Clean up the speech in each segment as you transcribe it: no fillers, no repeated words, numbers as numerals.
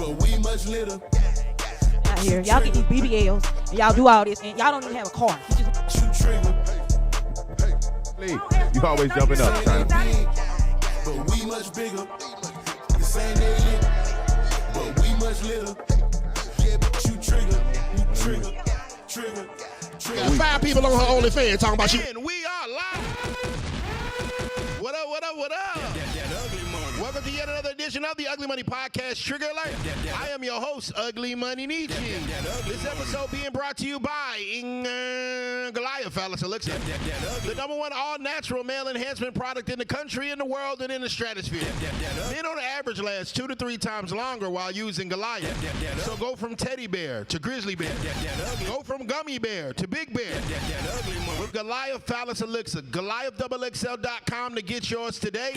but we much litter. Out here, y'all get these BBLs and y'all do all this, and y'all don't even have a car. You just Shoot trigger. Lee, you always jumping up, China. But we much bigger. The same they lit, but we much litter. Yeah, but you trigger. Got 5 people on her OnlyFans talking about shit. And we are live. What up? Welcome to yet another edition of the Ugly Money Podcast. Trigger alert. I am your host, Ugly Money Nietzsche. This episode being brought to you by Goliath Phallus Elixir, the #1 all-natural male enhancement product in the country, in the world, and in the stratosphere. Men on average last 2 to 3 times longer while using Goliath. So go from teddy bear to grizzly bear. Go from gummy bear to big bear. With Goliath Phallus Elixir, GoliathXXL.com to get yours today.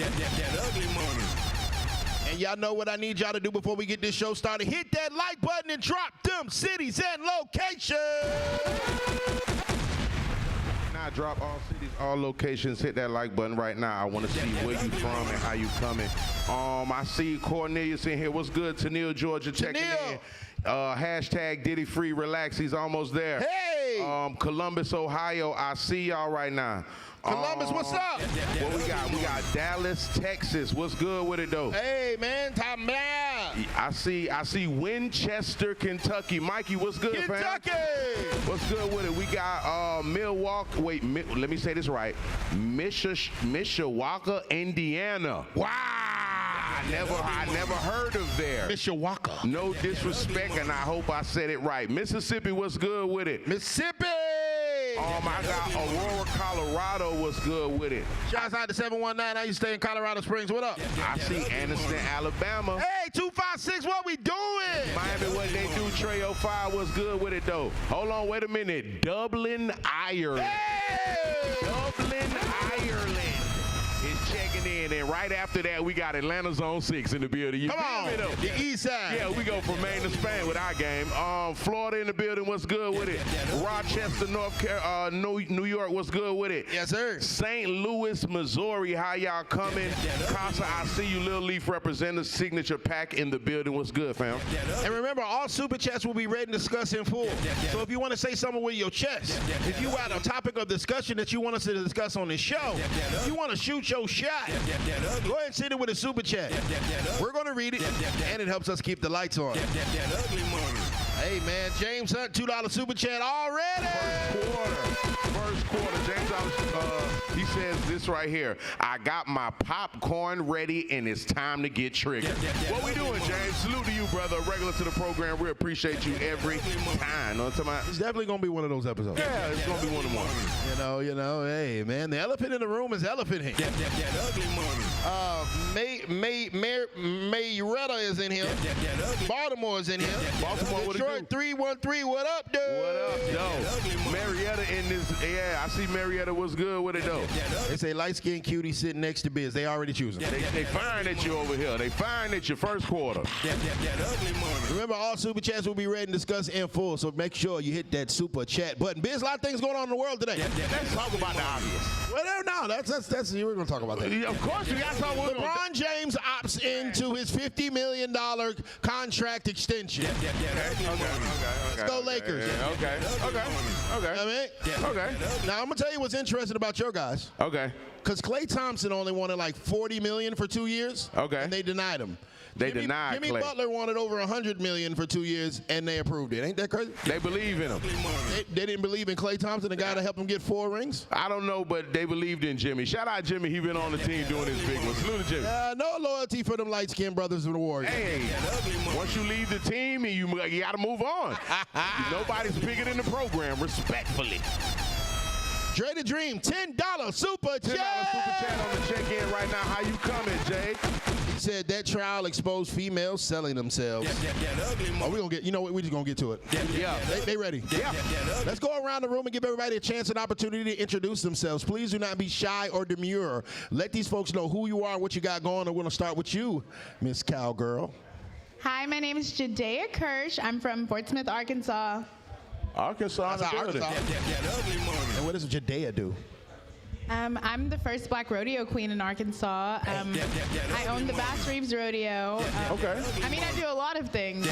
And y'all know what I need y'all to do before we get this show started. Hit that like button and drop them cities and locations. Now drop all cities, all locations. Hit that like button right now. I want to see where you from and how you coming. I see Cornelius in here. What's good? Tennille, Georgia, checking in. Hashtag Diddy free relax. He's almost there. Hey! Columbus, Ohio. I see y'all right now. Columbus, what's up? What we got? We got Dallas, Texas. What's good with it though? Hey man, time out. I see Winchester, Kentucky. Mikey, what's good, Kentucky. fam? What's good with it? We got Milwaukee. Wait, let me say this right. Mishawaka, Indiana. Wow. I never heard of there. Mishawaka. No disrespect, and I hope I said it right. Mississippi, what's good with it? Mississippi. I got Aurora, Colorado. What's good with it? Shouts out to 719. I used to stay in Colorado Springs. What up? I see Anniston, Alabama. Hey, 256. What we doing? Miami, what they do? Trey 05. What's good with it though? Hold on, wait a minute. Dublin, Ireland. Hey! Dublin, Ireland is checking in, and right after that, we got Atlanta Zone 6 in the building. You Come on, feel me, though? the east side. Yeah, we go from Maine to Spain with our game. Florida in the building, what's good with it? Rochester, New York, what's good with it? Yes, sir. St. Louis, Missouri, how y'all coming? Casa, I see you, Lil Leaf representative, signature pack in the building. What's good, fam? And remember, all super chats will be read and discussed in full. So if you want to say something with your chest, if you got a topic of discussion that you want us to discuss on this show, if you want to shoot your shot, go ahead and send it with a super chat. We're going to read it, and it helps us keep the lights on. Hey, man, James Hunt, $2 super chat already. First quarter. James, he says this right here. I got my popcorn ready, and it's time to get triggered. What we doing, James? Salute to you, brother. Regular to the program. We appreciate you every time. Know what I'm talking about? It's definitely going to be one of those episodes. Yeah, it's going to be one of them. You know, hey, man, the elephant in the room is elephant here. Mayetta is in here. Baltimore is in here. Baltimore, what it do? Detroit 313, what up, dude? What up, though? Marietta in this, yeah, I see Marietta was good with it, though. They say light-skinned cutie sitting next to Biz. They already choosing. They firing at you over here. They firing at your first quarter. Remember, all super chats will be read and discussed in full, so make sure you hit that super chat button. Biz, a lot of things going on in the world today. Let's talk about the obvious. Well, no, that's we're going to talk about that. Of course, we got to talk about LeBron James opts into his $50 million contract extension. Let's go Lakers. Okay. I mean, now I'm gonna tell you what's interesting about your guys. Okay. Because Klay Thompson only wanted like $40 million for 2 years. Okay. And they denied him. Jimmy Klay. Butler wanted over $100 million for 2 years, and they approved it. Ain't that crazy? They believe in him. They didn't believe in Klay Thompson, the guy to help him get 4 rings? I don't know, but they believed in Jimmy. Shout out Jimmy. He been on the team doing his big one. Salute to Jimmy. No loyalty for them light-skinned brothers of the Warriors. Hey, once you leave the team, you got to move on. Nobody's bigger than the program, respectfully. Dre the Dream, $10 super chat. $10 super chat on the check-in right now. How you coming, Jay? He said that trial exposed females selling themselves. Oh, we gonna get. You know what? We just gonna get to it. Yeah. They ready. Yeah. Let's go around the room and give everybody a chance and opportunity to introduce themselves. Please do not be shy or demure. Let these folks know who you are and what you got going. And we're gonna start with you, Miss Cowgirl. Hi, my name is Jadea Kirsch. I'm from Fort Smith, Arkansas. Arkansas. And what does Jadea do? I'm the first black rodeo queen in Arkansas. I own the Bass Reeves Rodeo. Okay. I mean, I do a lot of things.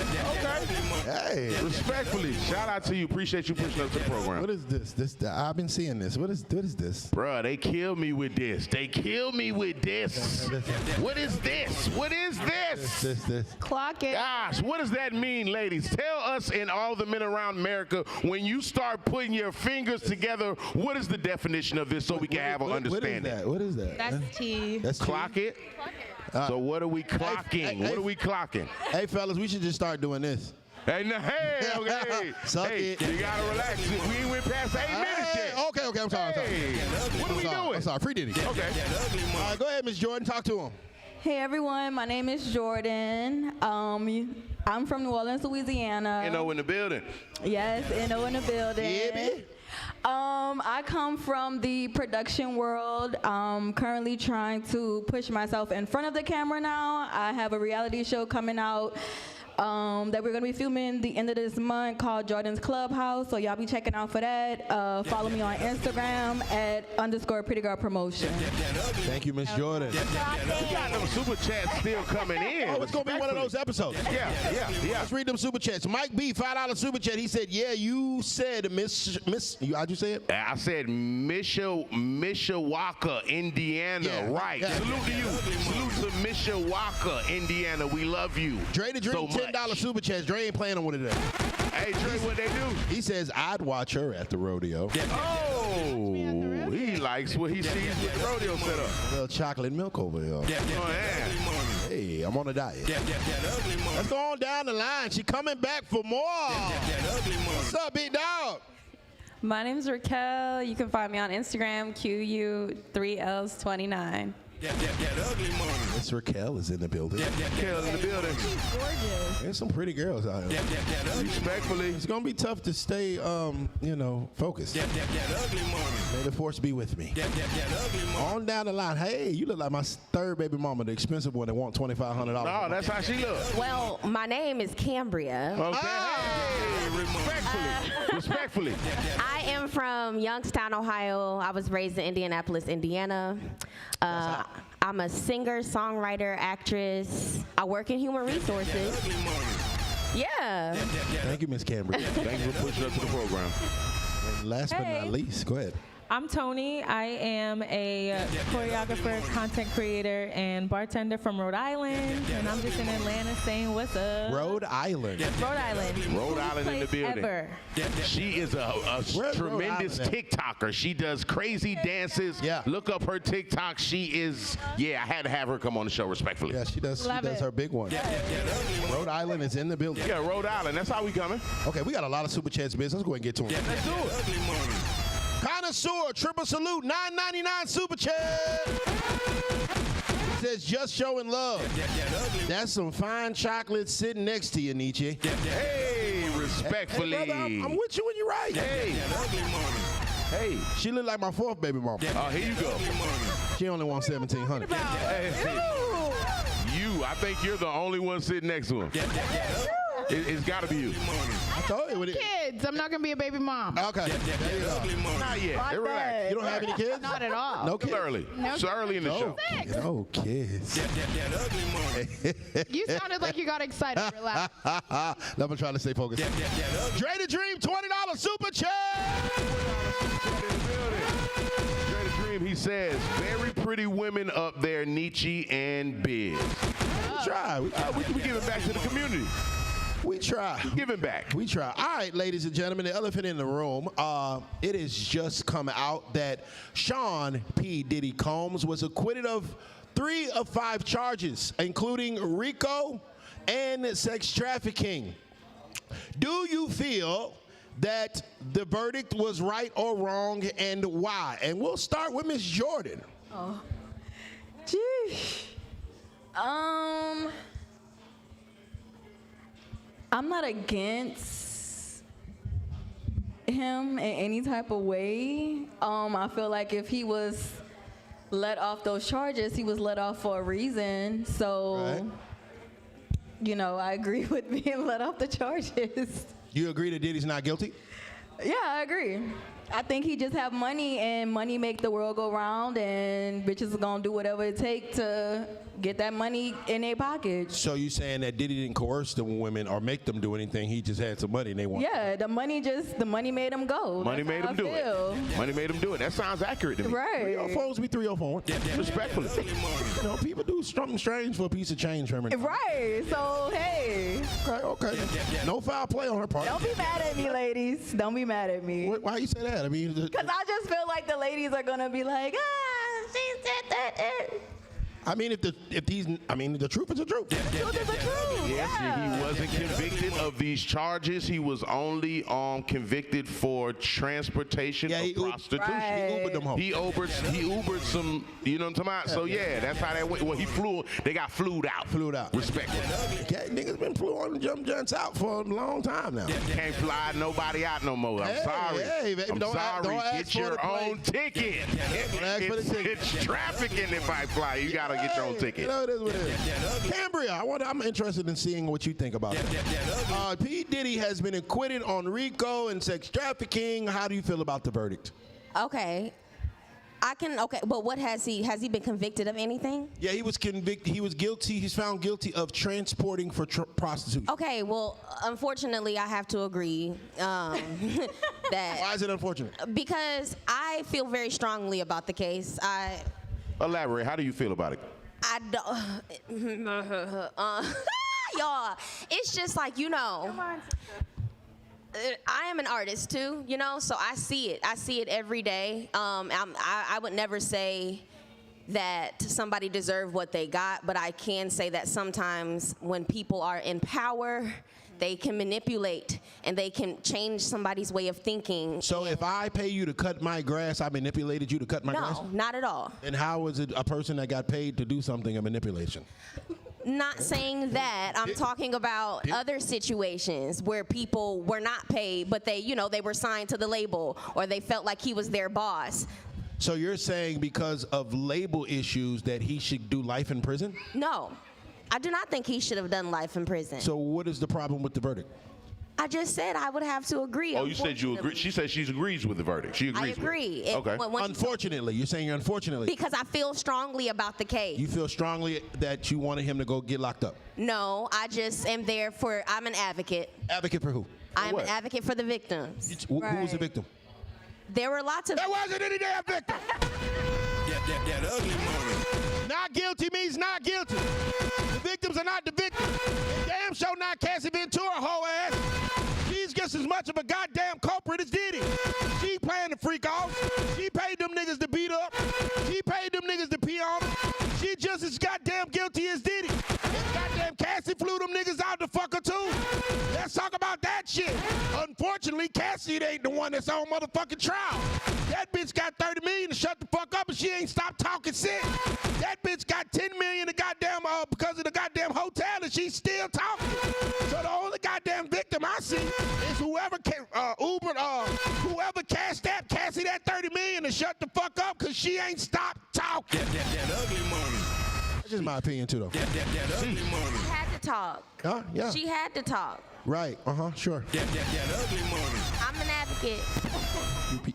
Hey. Respectfully, shout out to you. Appreciate you pushing up to the program. What is this? I've been seeing this. What is this? Bruh, they killed me with this. They killed me with this. What is this? What is this? This. Clock it. Gosh, what does that mean, ladies? Tell us and all the men around America, when you start putting your fingers together, what is the definition of this so we can have an understanding? What is that? That's tea. That's Clock it? So what are we clocking? What are we clocking? Hey, fellas, we should just start doing this. Hey, okay. Suck hey, it. You gotta relax. We ain't went past 8 minutes yet. Okay, I'm sorry. Hey, what are we doing? I'm sorry, free Diddy. Okay. All right, go ahead, Miss Jordan, talk to him. Hey everyone, my name is Jordan. I'm from New Orleans, Louisiana. You know, in the building. Yes, NO in the building. Yeah, baby. I come from the production world. Currently trying to push myself in front of the camera now. I have a reality show coming out that we're going to be filming the end of this month called Jordan's Clubhouse. So y'all be checking out for that. Follow me on Instagram at _PrettyGirlPromotion. Thank you, Miss Jordan. We got them super chats still coming in. Oh, it's going to be one of those episodes. Yeah. Let's read them super chats. Mike B, $5 super chat. He said, yeah, you said Miss, how'd you say it? I said Mishawaka, Indiana. Yeah, right. yeah. Salute to you. Salute to Mishawaka, Indiana. We love you. Dre the Dream, so $10 super chat. Dre ain't playing on one today. Hey, Dre, what they do? He says, I'd watch her at the rodeo. Oh, he likes what he sees with the rodeo setup. A little chocolate milk over here. Oh, yeah. Hey, I'm on a diet. Let's go on down the line. She coming back for more. What's up, big dog? My name's Raquel. You can find me on Instagram, QU3Ls29. Miss Raquel is in the building. Raquel in the building. There's some pretty girls out here. Respectfully. It's gonna be tough to stay, focused. May the force be with me. On down the line. Hey, you look like my third baby mama, the expensive one that want $2,500. No, that's how she looks. Well, my name is Cambria. Okay. Hey, respectfully. I am from Youngstown, Ohio. I was raised in Indianapolis, Indiana. I'm a singer, songwriter, actress. I work in human resources. Yeah. Thank you, Miss Cambria. Thank you for pushing up to the program. And last but not least, go ahead. I'm Tony. I am a choreographer, content creator, and bartender from Rhode Island. And I'm just in Atlanta saying what's up. Rhode Island. Rhode Island. Rhode Island in the building. Ever. She is a tremendous TikToker. She does crazy dances. Yeah. Look up her TikTok. She is, I had to have her come on the show respectfully. Yeah, she does her big one. Rhode Island is in the building. Yeah, Rhode Island. That's how we coming. Okay, we got a lot of super chats, biz. Let's go ahead and get to them. Let's do it. Connoisseur, triple salute, $9.99 super chat. He says, just showing love. That's some fine chocolate sitting next to you, Nietzsche. Hey, respectfully. Hey, brother, I'm with you when you're right. Hey, she look like my fourth baby mama. Oh, here you go. She only wants $1,700. I think you're the only one sitting next to him. It's got to be you. I told you. Kids, I'm not gonna be a baby mom. Okay. There you go. Not yet. Relax. You don't have any kids? Not at all. No kids. It's early. No It's early in the show. No kids. You sounded like you got excited. Relax. I'm gonna try to stay focused. Dre the Dream, $20 super chat. Dre the Dream, he says, very pretty women up there, Nietzsche and Biz. We try. We give it back to the community. We try. Giving back. We try. All right, ladies and gentlemen, the elephant in the room. It has just come out that Sean P. Diddy Combs was acquitted of 3 of 5 charges, including RICO and sex trafficking. Do you feel that the verdict was right or wrong, and why? And we'll start with Miss Jordan. Oh, geez. I'm not against him in any type of way. I feel like if he was let off those charges, he was let off for a reason. So, I agree with being let off the charges. You agree that Diddy's not guilty? Yeah, I agree. I think he just have money, and money make the world go round, and bitches are gonna do whatever it take to get that money in their pocket. So you saying that Diddy didn't coerce the women or make them do anything? He just had some money and they want. Yeah, the money made him go. Money That's made how him do I feel. it. Money made him do it. That sounds accurate to me. Right. 304s be 304. Respectfully. You know, people do something strange for a piece of change, Herman. Right. So hey. Okay. No foul play on her part. Don't be mad at me, ladies. Don't be mad at me. Why you say that? I mean, Because I just feel like the ladies are gonna be like, she said that. I mean, the truth is the truth. The truth is the truth. Yes, Yeah. he wasn't convicted of these charges. He was only convicted for transportation of prostitution. Right. He Ubered them home. He Ubered some, you know what I'm talking about? So yeah, that's how that went. Well, they got flued out. Respectfully. Okay, niggas been flew on jump junks out for a long time now. Can't fly nobody out no more. I'm sorry. Hey, baby, I'm don't sorry. ask Get for your the own ticket. Don't ask for the ticket. It's trafficking if I fly. You gotta get your own ticket. You know, it is what it is. Cambria, I'm interested in seeing what you think about that. P. Diddy has been acquitted on RICO and sex trafficking. How do you feel about the verdict? Okay. But what has he been convicted of anything? Yeah, he was convicted. He was guilty. He's found guilty of transporting for prostitution. Okay, well, unfortunately, I have to agree that. Why is it unfortunate? Because I feel very strongly about the case. Elaborate. How do you feel about it? I don't. Y'all, it's just like, you know. I am an artist too, you know, so I see it. I see it every day. I would never say that somebody deserved what they got, but I can say that sometimes when people are in power, they can manipulate and they can change somebody's way of thinking. So if I pay you to cut my grass, I manipulated you to cut my grass? No, not at all. And how is it a person that got paid to do something a manipulation? Not saying that. I'm talking about other situations where people were not paid, but they were signed to the label or they felt like he was their boss. So you're saying because of label issues that he should do life in prison? No, I do not think he should have done life in prison. So what is the problem with the verdict? I just said I would have to agree. Oh, you said you agree. She said she agrees with the verdict. She agrees. I agree. With it. Okay. Unfortunately, you're saying unfortunately. Because I feel strongly about the case. You feel strongly that you wanted him to go get locked up? No, I just am there for, I'm an advocate. Advocate for who? I'm an advocate for the victims. Who was the victim? There were lots of. There wasn't any damn victim. that ugly moment. Not guilty means not guilty. The victims are not the victims. Damn sure not Cassie Ventura, hoe ass. She's just as much of a goddamn culprit as Diddy. She playing the freak off. She paid them niggas to beat up. She paid them niggas to pee on them. She just as goddamn guilty as Diddy. And goddamn Cassie flew them niggas out to fuck her too. Let's talk about that shit. Unfortunately, Cassie ain't the one that's on motherfucking trial. That bitch got 30 million to shut the fuck up and she ain't stopped talking shit. That bitch got 10 million to goddamn because of the goddamn hotel and she's still talking. So the only goddamn victim I see is whoever whoever cashed that Cassie that 30 million to shut the fuck up because she ain't stopped talking. That ugly money. That's just my opinion too though. That ugly money. She had to talk. Huh? Yeah. She had to talk. Right. Sure. That ugly money. I'm an advocate.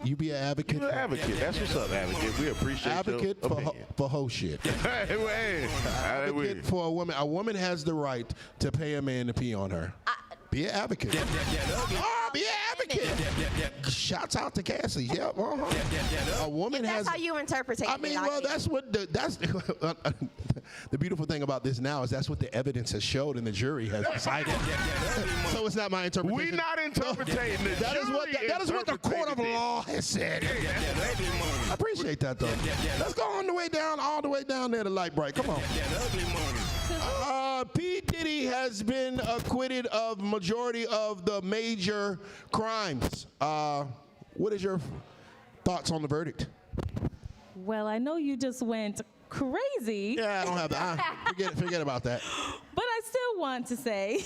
You be an advocate. You're an advocate. That's what's up, advocate. We appreciate advocate your opinion. for hoe shit. Advocate for a woman. A woman has the right to pay a man to pee on her. Be an advocate. Be an advocate. Shouts out to Cassie. Yeah. A woman has. That's how you interpret it. I mean, well, that's the beautiful thing about this now is that's what the evidence has showed and the jury has decided. So it's not my interpretation. We're not interpreting the That is what the court of law has said. I appreciate that though. Let's go all the way down there to Light Bright. Come on. P. Diddy has been acquitted of majority of the major crimes. What is your thoughts on the verdict? Well, I know you just went crazy. Yeah, I don't have that. Forget about that. But I still want to say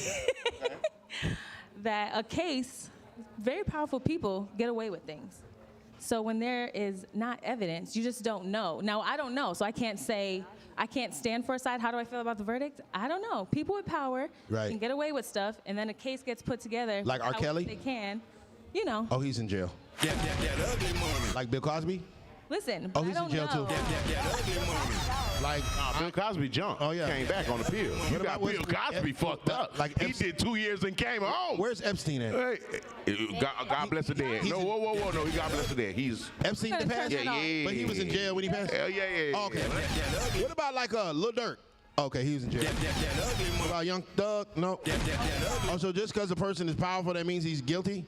that a case, very powerful people get away with things. So when there is not evidence, you just don't know. Now, I don't know, so I can't stand for a side. How do I feel about the verdict? I don't know. People with power can get away with stuff, and then a case gets put together. Like R. Kelly? They can. you know. Oh, he's in jail. That ugly money. Like Bill Cosby? Listen, Oh, he's I don't in jail know. too. That ugly money. Like Bill Cosby jumped. Oh, yeah. Came back on appeal. You about got what's- Bill Cosby fucked up. like he Epstein- did 2 years and came home. Where's Epstein at? Hey, God bless the dead. He's No, in- whoa. No, he God bless the dead. He's Epstein the past? yeah. But he was in jail when he passed? Yeah. Oh, okay. What about like Lil Durk? Okay, he was in jail. What about Young Thug? No. Oh, so just because a person is powerful, that means he's guilty?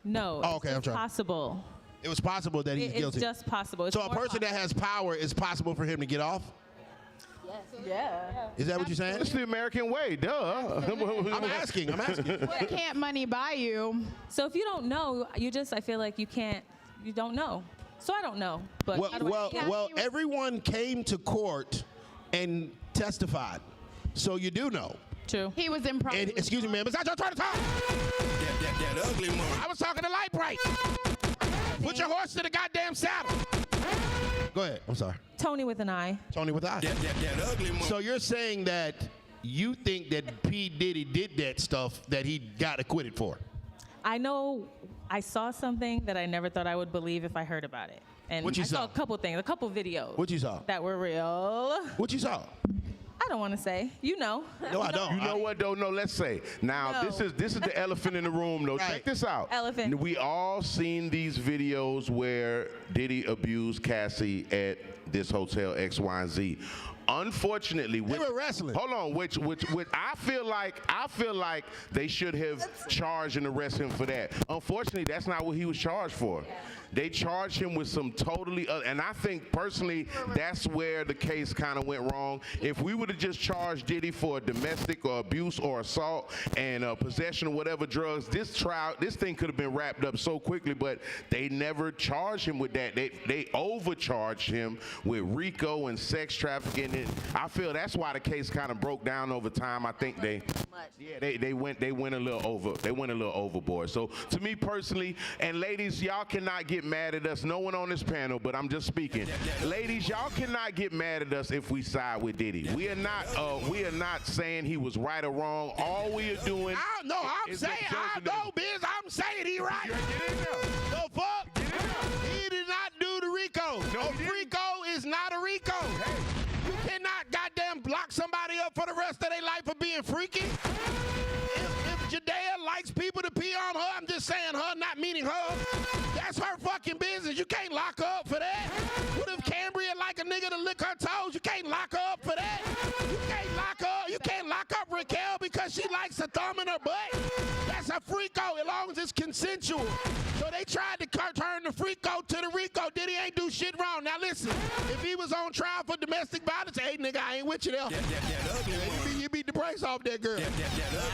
No. Oh, okay, I'm it's trying. possible. It was possible that he's It's guilty. just possible. It's So a more person that has power, it's possible for him to get off? Yeah. Is that what you're saying? It's the American way, duh. I'm asking. What can't money buy you? So if you don't know, I feel like you don't know. So I don't know. But how do I- Well, everyone came to court and testified. So you do know. True. He was in And, excuse me, man, but I'm trying to talk. That ugly money. I was talking to Light Bright. Put your horse to the goddamn saddle. Go ahead. I'm sorry. Tony with an I. Tony with the eye. That ugly money. So you're saying that you think that P. Diddy did that stuff that he got acquitted for? I know I saw something that I never thought I would believe if I heard about it. And What you I saw saw? a couple things, a couple videos. What you saw? That were real. What you saw? I don't want to say. You know. No, I don't. You know what though? No, let's say. Now No. this is the elephant in the room though. Right. Check this out. Elephant. We all seen these videos where Diddy abused Cassie at this hotel X, Y, and Z. Unfortunately, They were wrestling. Hold on, which I feel like they should have charged and arrested him for that. Unfortunately, that's not what he was charged for. They charged him with some totally and I think personally that's where the case kind of went wrong. If we would have just charged Diddy for domestic or abuse or assault and possession of whatever drugs, this thing could have been wrapped up so quickly, but they never charged him with that. They overcharged him with RICO and sex trafficking. And I feel that's why the case kind of broke down over time. I think they went a little overboard. So to me personally, and ladies, y'all cannot get mad at us. No one on this panel, but I'm just speaking. Ladies, y'all cannot get mad at us if we side with Diddy. We are not saying he was right or wrong. All we are doing. I'm saying I'm saying he right. Get in there. The fuck? Get in there. He did not do the RICO. No, a he didn't. RICO is not a RICO. You cannot goddamn block somebody up for the rest of their life for being freaky. If Jadea likes people to pee on her, I'm just saying her, not meaning her. That's her fucking business. You can't lock her up for that. What if Cambria like a nigga to lick her toes? You can't lock her up for that. You can't lock up Raquel because she likes a thumb in her butt. That's a freako as long as it's consensual. So they tried to turn the freako to the RICO. Diddy ain't do shit wrong. Now listen, if he was on trial for domestic violence, hey nigga, I ain't with you there. You beat the brakes off that girl.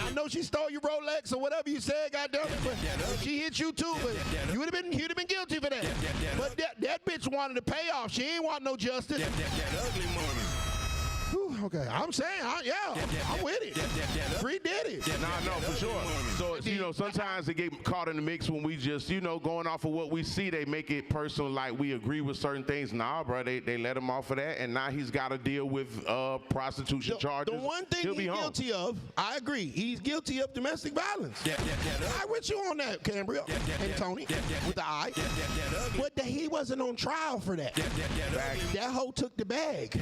I know she stole your Rolex or whatever you said, goddamn it, but she hit you too. But you'd have been guilty for that. But that bitch wanted a payoff. She ain't want no justice. Whew, okay, I'm saying, I'm with it. Free Diddy. No, for sure. So, sometimes they get caught in the mix when we just, going off of what we see, they make it personal, like we agree with certain things. Nah, bro, they let him off of that, and now he's got to deal with prostitution charges. The one thing he's guilty of, I agree, he's guilty of domestic violence. I'm with you on that, Cambria and Tony, with the eye. But he wasn't on trial for that. That hoe took the bag.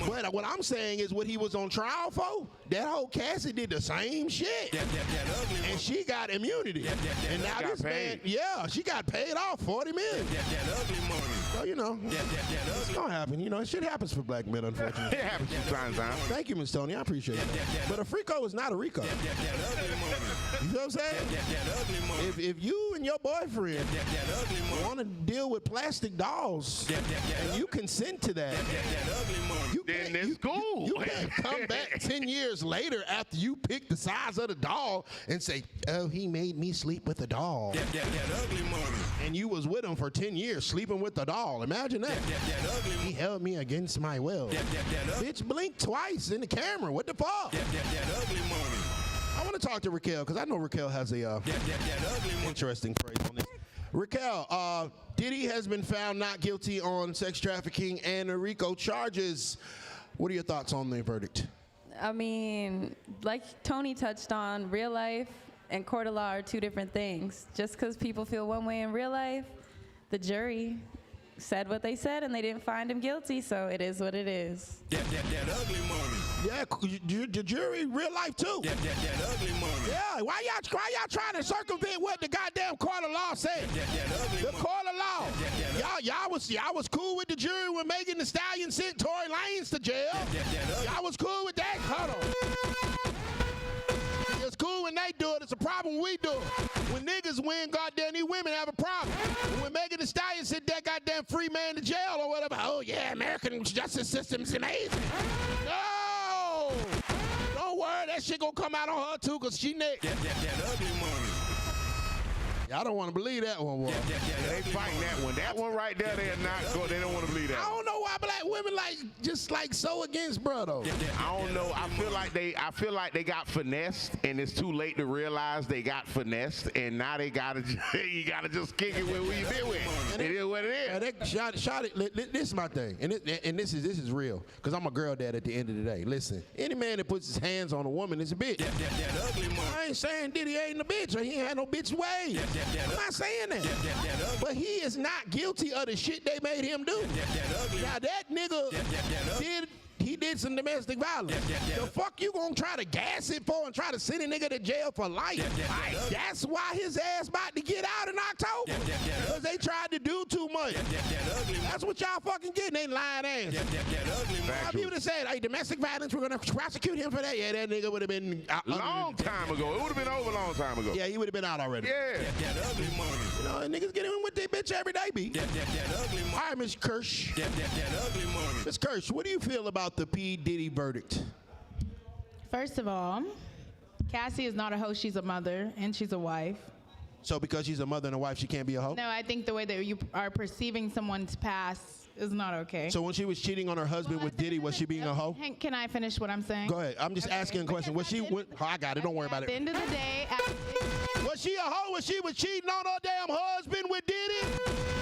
But what I'm saying is what he was on trial for, that whole Cassie did the same shit. And she got immunity. And now this man, she got paid off $40 million. So, it's going to happen. Shit happens for black men, unfortunately. It happens from time to time. Thank you, Miss Tony. I appreciate it. But a freako is not a RICO. You know what I'm saying? If you and your boyfriend want to deal with plastic dolls and you consent to that, then it's cool. You can't come back 10 years later after you pick the size of the doll and say, oh, he made me sleep with a doll. And you was with him for 10 years sleeping with the doll. Imagine that. He held me against my will. Bitch, blink twice in the camera. What the fuck? I want to talk to Raquel because I know Raquel has a interesting phrase on this. Raquel, Diddy has been found not guilty on sex trafficking and RICO charges. What are your thoughts on the verdict? I mean, like Tony touched on, real life, and court of law are two different things. Just because people feel one way in real life, the jury said what they said and they didn't find him guilty, so it is what it is. That ugly money. Yeah, the jury, real life too. That ugly money. Yeah, why y'all trying to circumvent what the goddamn court of law said? The court of law. Y'all was cool with the jury when Megan Thee Stallion sent Tory Lanez to jail. Y'all was cool with that? Hold on. It's cool when they do it. It's a problem when we do it. When niggas win, goddamn, these women have a problem. When Megan Thee Stallion sent that goddamn free man to jail or whatever, oh yeah, American justice system's amazing. No! Don't worry, that shit gonna come out on her too, cause she next. That ugly money. Y'all don't want to believe that one, boy. They fighting that one. That one right there, they're not good. They don't want to believe that. I don't know why black women just so against brother. I don't know. I feel like they got finessed, and it's too late to realize they got finessed, and now you gotta just kick it with who you been with. It is what it is. Shot it. This is my thing, and this is real, cause I'm a girl dad at the end of the day. Listen, any man that puts his hands on a woman is a bitch. That ugly money. I ain't saying Diddy ain't a bitch, or he ain't had no bitch ways. I'm not saying that. But he is not guilty of the shit they made him do. Now that nigga did some domestic violence. The fuck you gonna try to gas it for and try to send a nigga to jail for life? That's why his ass about to get out in October. Because they tried to do too much. That's what y'all fucking getting, they lying ass. People that said, hey, domestic violence, we're gonna prosecute him for that. Yeah, that nigga would have been long time ago. It would have been over a long time ago. Yeah, he would have been out already. Yeah. That ugly money. You know, niggas get in with that bitch every day, B. That ugly money. All right, Miss Kirsch. That ugly money. Miss Kirsch, what do you feel about the P. Diddy verdict? First of all, Cassie is not a hoe, she's a mother, and she's a wife. So because she's a mother and a wife, she can't be a hoe? No, I think the way that you are perceiving someone's past is not okay. So when she was cheating on her husband with Diddy, was she being a hoe? Hank, can I finish what I'm saying? Go ahead. I'm just asking a question. Was she? I got it. Don't worry about it. At the end of the day, was she a hoe when she was cheating on her damn husband with Diddy?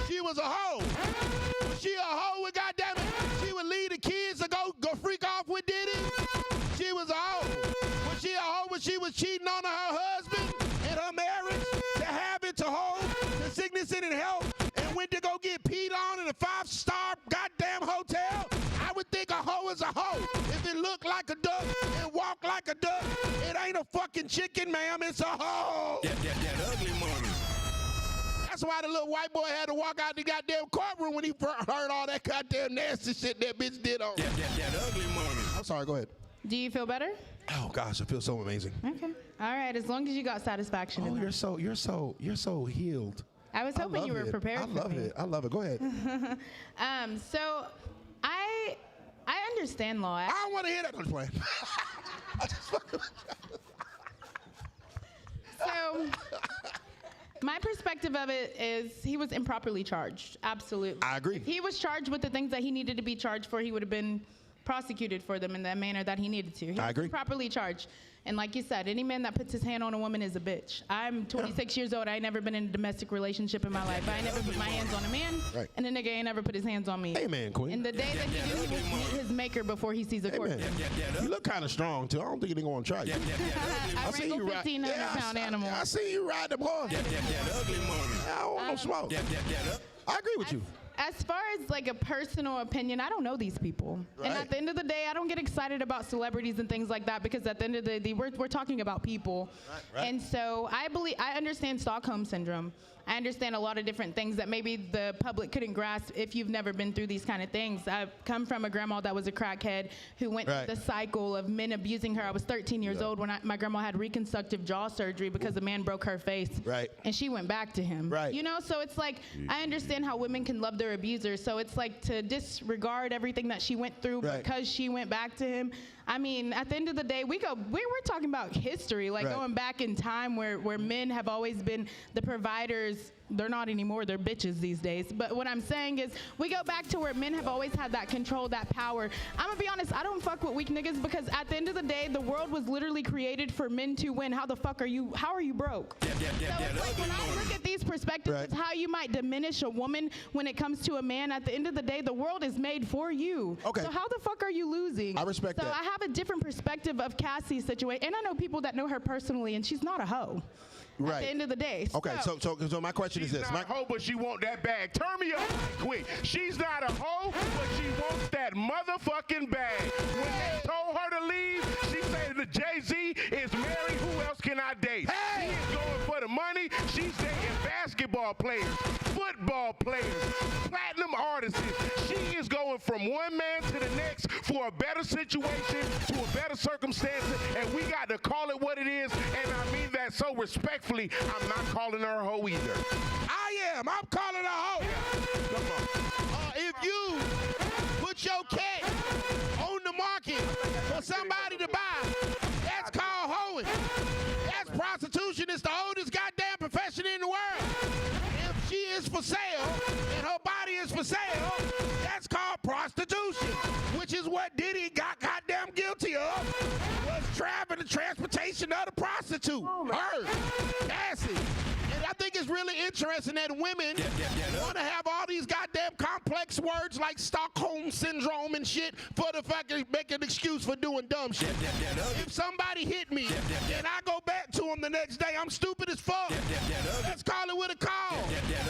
She was a hoe. Was she a hoe with goddamn it? She would leave the kids to go freak off with Diddy? She was a hoe. Was she a hoe when she was cheating on her husband in her marriage to have it to hold the sickness and in health and went to go get peed on in a 5-star goddamn hotel? I would think a hoe is a hoe. If it looked like a duck and walked like a duck, it ain't a fucking chicken, ma'am. It's a hoe. That ugly money. That's why the little white boy had to walk out the goddamn courtroom when he heard all that goddamn nasty shit that bitch did on. That ugly money. I'm sorry, go ahead. Do you feel better? Oh gosh, I feel so amazing. Okay. All right, as long as you got satisfaction. Oh, you're so healed. I was hoping you were prepared. I love it. I love it. Go ahead. So I understand law. I don't want to hear that. I'm playing. So my perspective of it is he was improperly charged. Absolutely. I agree. If he was charged with the things that he needed to be charged for, he would have been prosecuted for them in the manner that he needed to. He was improperly charged. And like you said, any man that puts his hand on a woman is a bitch. I'm 26 years old. I ain't never been in a domestic relationship in my life. I ain't never put my hands on a man, and the nigga ain't never put his hands on me. Amen, queen. And the day that he do, he will meet his maker before he sees a court. You look kind of strong, too. I don't think they're going to try you. I wrangle 1,500-pound animal. I see you ride the horse. I don't want no smoke. I agree with you. As far as like a personal opinion, I don't know these people. Right. And at the end of the day, I don't get excited about celebrities and things like that because at the end of the day, we're talking about people. Right. And so I understand Stockholm Syndrome. I understand a lot of different things that maybe the public couldn't grasp if you've never been through these kind of things. I've come from a grandma that was a crackhead who went through the cycle of men abusing her. I was 13 years old when my grandma had reconstructive jaw surgery because a man broke her face. Right. And she went back to him. Right. You know, so it's like, I understand how women can love their abusers. So it's like to disregard everything that she went through because she went back to him. I mean, at the end of the day, we're talking about history, like going back in time where men have always been the providers they're not anymore. They're bitches these days. But what I'm saying is we go back to where men have always had that control, that power. I'm going to be honest, I don't fuck with weak niggas because at the end of the day, the world was literally created for men to win. How are you broke? So it's like when I look at these perspectives, it's how you might diminish a woman when it comes to a man. At the end of the day, the world is made for you. Okay. So how the fuck are you losing? I respect that. So I have a different perspective of Cassie's situation. And I know people that know her personally, and she's not a hoe. Right. At the end of the day. Okay, so my question is this. She's not a hoe, but she want that bag. Turn me up quick. She's not a hoe, but she wants that motherfucking bag. When they told her to leave, she said to Jay-Z is married. Who else can I date? Hey! She is going for the money. She's dating basketball players, football players, platinum artists. She is going from one man to the next for a better situation, to a better circumstance, and we got to call it what it is, and I mean that so respectfully. I'm not calling her a hoe either. I'm calling her a hoe. Come on. If you put your cat on the market for somebody to buy, that's called hoeing. That's prostitution. It's the oldest goddamn profession in the world. If she is for sale and her body is for sale, that's called prostitution, which is what Diddy got goddamn guilty of, was transportation of the prostitute. Her, Cassie. And I think it's really interesting that women want to have all these goddamn complex words like Stockholm Syndrome and shit for the fact that make an excuse for doing dumb shit. If somebody hit me and I go back to them the next day, I'm stupid as fuck. Let's call it with a call.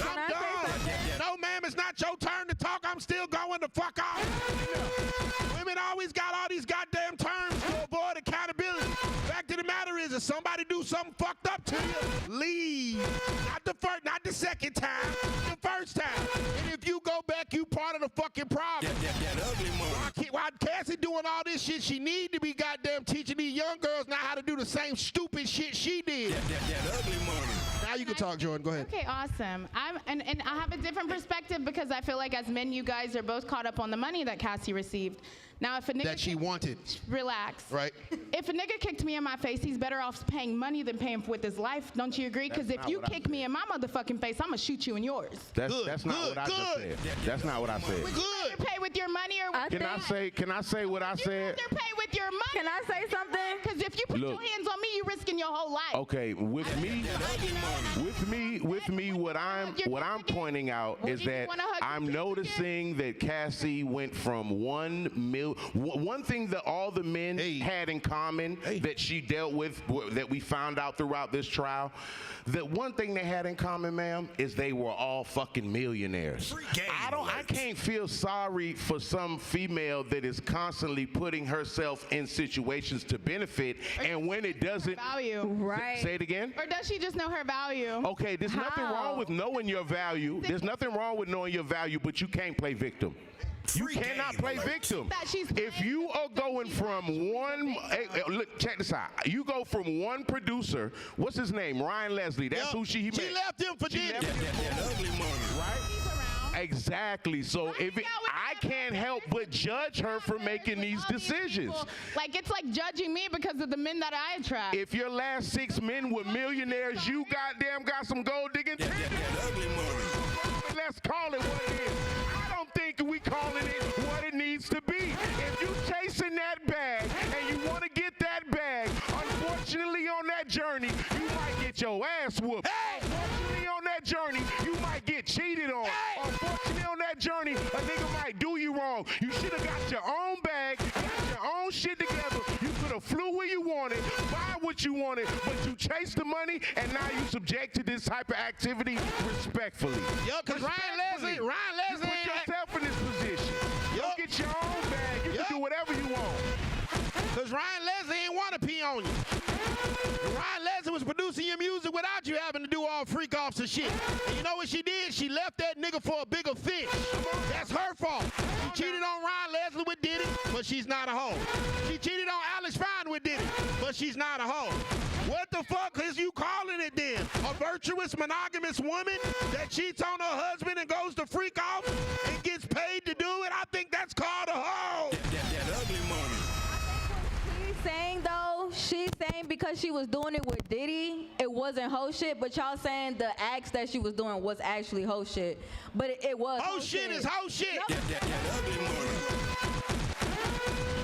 I'm done. No, ma'am, it's not your turn to talk. I'm still going the fuck off. Women always got all these goddamn terms to avoid accountability. Fact of the matter is, if somebody do something fucked up to you, leave. Not the second time, the first time. And if you go back, you part of the fucking problem. Why Cassie doing all this shit, she need to be goddamn teaching these young girls now how to do the same stupid shit she did. Now you can talk, Jordan. Go ahead. Okay, awesome. And I have a different perspective because I feel like as men, you guys are both caught up on the money that Cassie received. Now, if a nigga that she wanted. Relax. Right. If a nigga kicked me in my face, he's better off paying money than paying with his life. Don't you agree? Because if you kick me in my motherfucking face, I'm gonna shoot you in yours. That's not what I just said. That's not what I said. Would you rather pay with your money or with Can I say what I said? You rather pay with your money? Can I say something? Because if you put your hands on me, you're risking your whole life. Okay, with me, what I'm pointing out is that I'm noticing that Cassie went from one thing that all the men had in common that she dealt with, that we found out throughout this trial, that one thing they had in common, ma'am, is they were all fucking millionaires. I can't feel sorry for some female that is constantly putting herself in situations to benefit, and when it doesn't, right? Say it again. Or does she just know her value? Okay, there's nothing wrong with knowing your value. There's nothing wrong with knowing your value, but you can't play victim. You cannot play victim. If you are going from one, look, check this out. You go from one producer, what's his name? Ryan Leslie. That's who she met. She left him for Diddy. Right? Exactly. So if I can't help but judge her for making these decisions. Like, it's like judging me because of the men that I attract. If your last 6 men were millionaires, you goddamn got some gold digging. Let's call it what it is. I don't think we calling it what it needs to be. If you chasing that bag and you want to get that bag, unfortunately on that journey, you might get your ass whooped. Unfortunately on that journey, you might get cheated on. Unfortunately on that journey, a nigga might do you wrong. You should have got your own bag, got your own shit together. You could have flew where you wanted, buy what you wanted, but you chased the money, and now you subject to this type of activity respectfully. Yo, because Ryan Leslie you put yourself in this position. You get your own bag. You can do whatever you want. Because Ryan Leslie ain't want to pee on you. Ryan Leslie was producing your music without you having to do all freak offs and shit. And you know what she did? She left that nigga for a bigger fish. That's her fault. She cheated on Ryan Leslie with Diddy, but she's not a hoe. She cheated on Alex Fine with Diddy, but she's not a hoe. What the fuck is you calling it then? A virtuous, monogamous woman that cheats on her husband and goes to freak off and gets paid to do it? I think that's called a hoe. He's saying though, she's saying because she was doing it with Diddy, it wasn't hoe shit, but y'all saying the acts that she was doing was actually hoe shit. But it was hoe shit. Is hoe shit. No.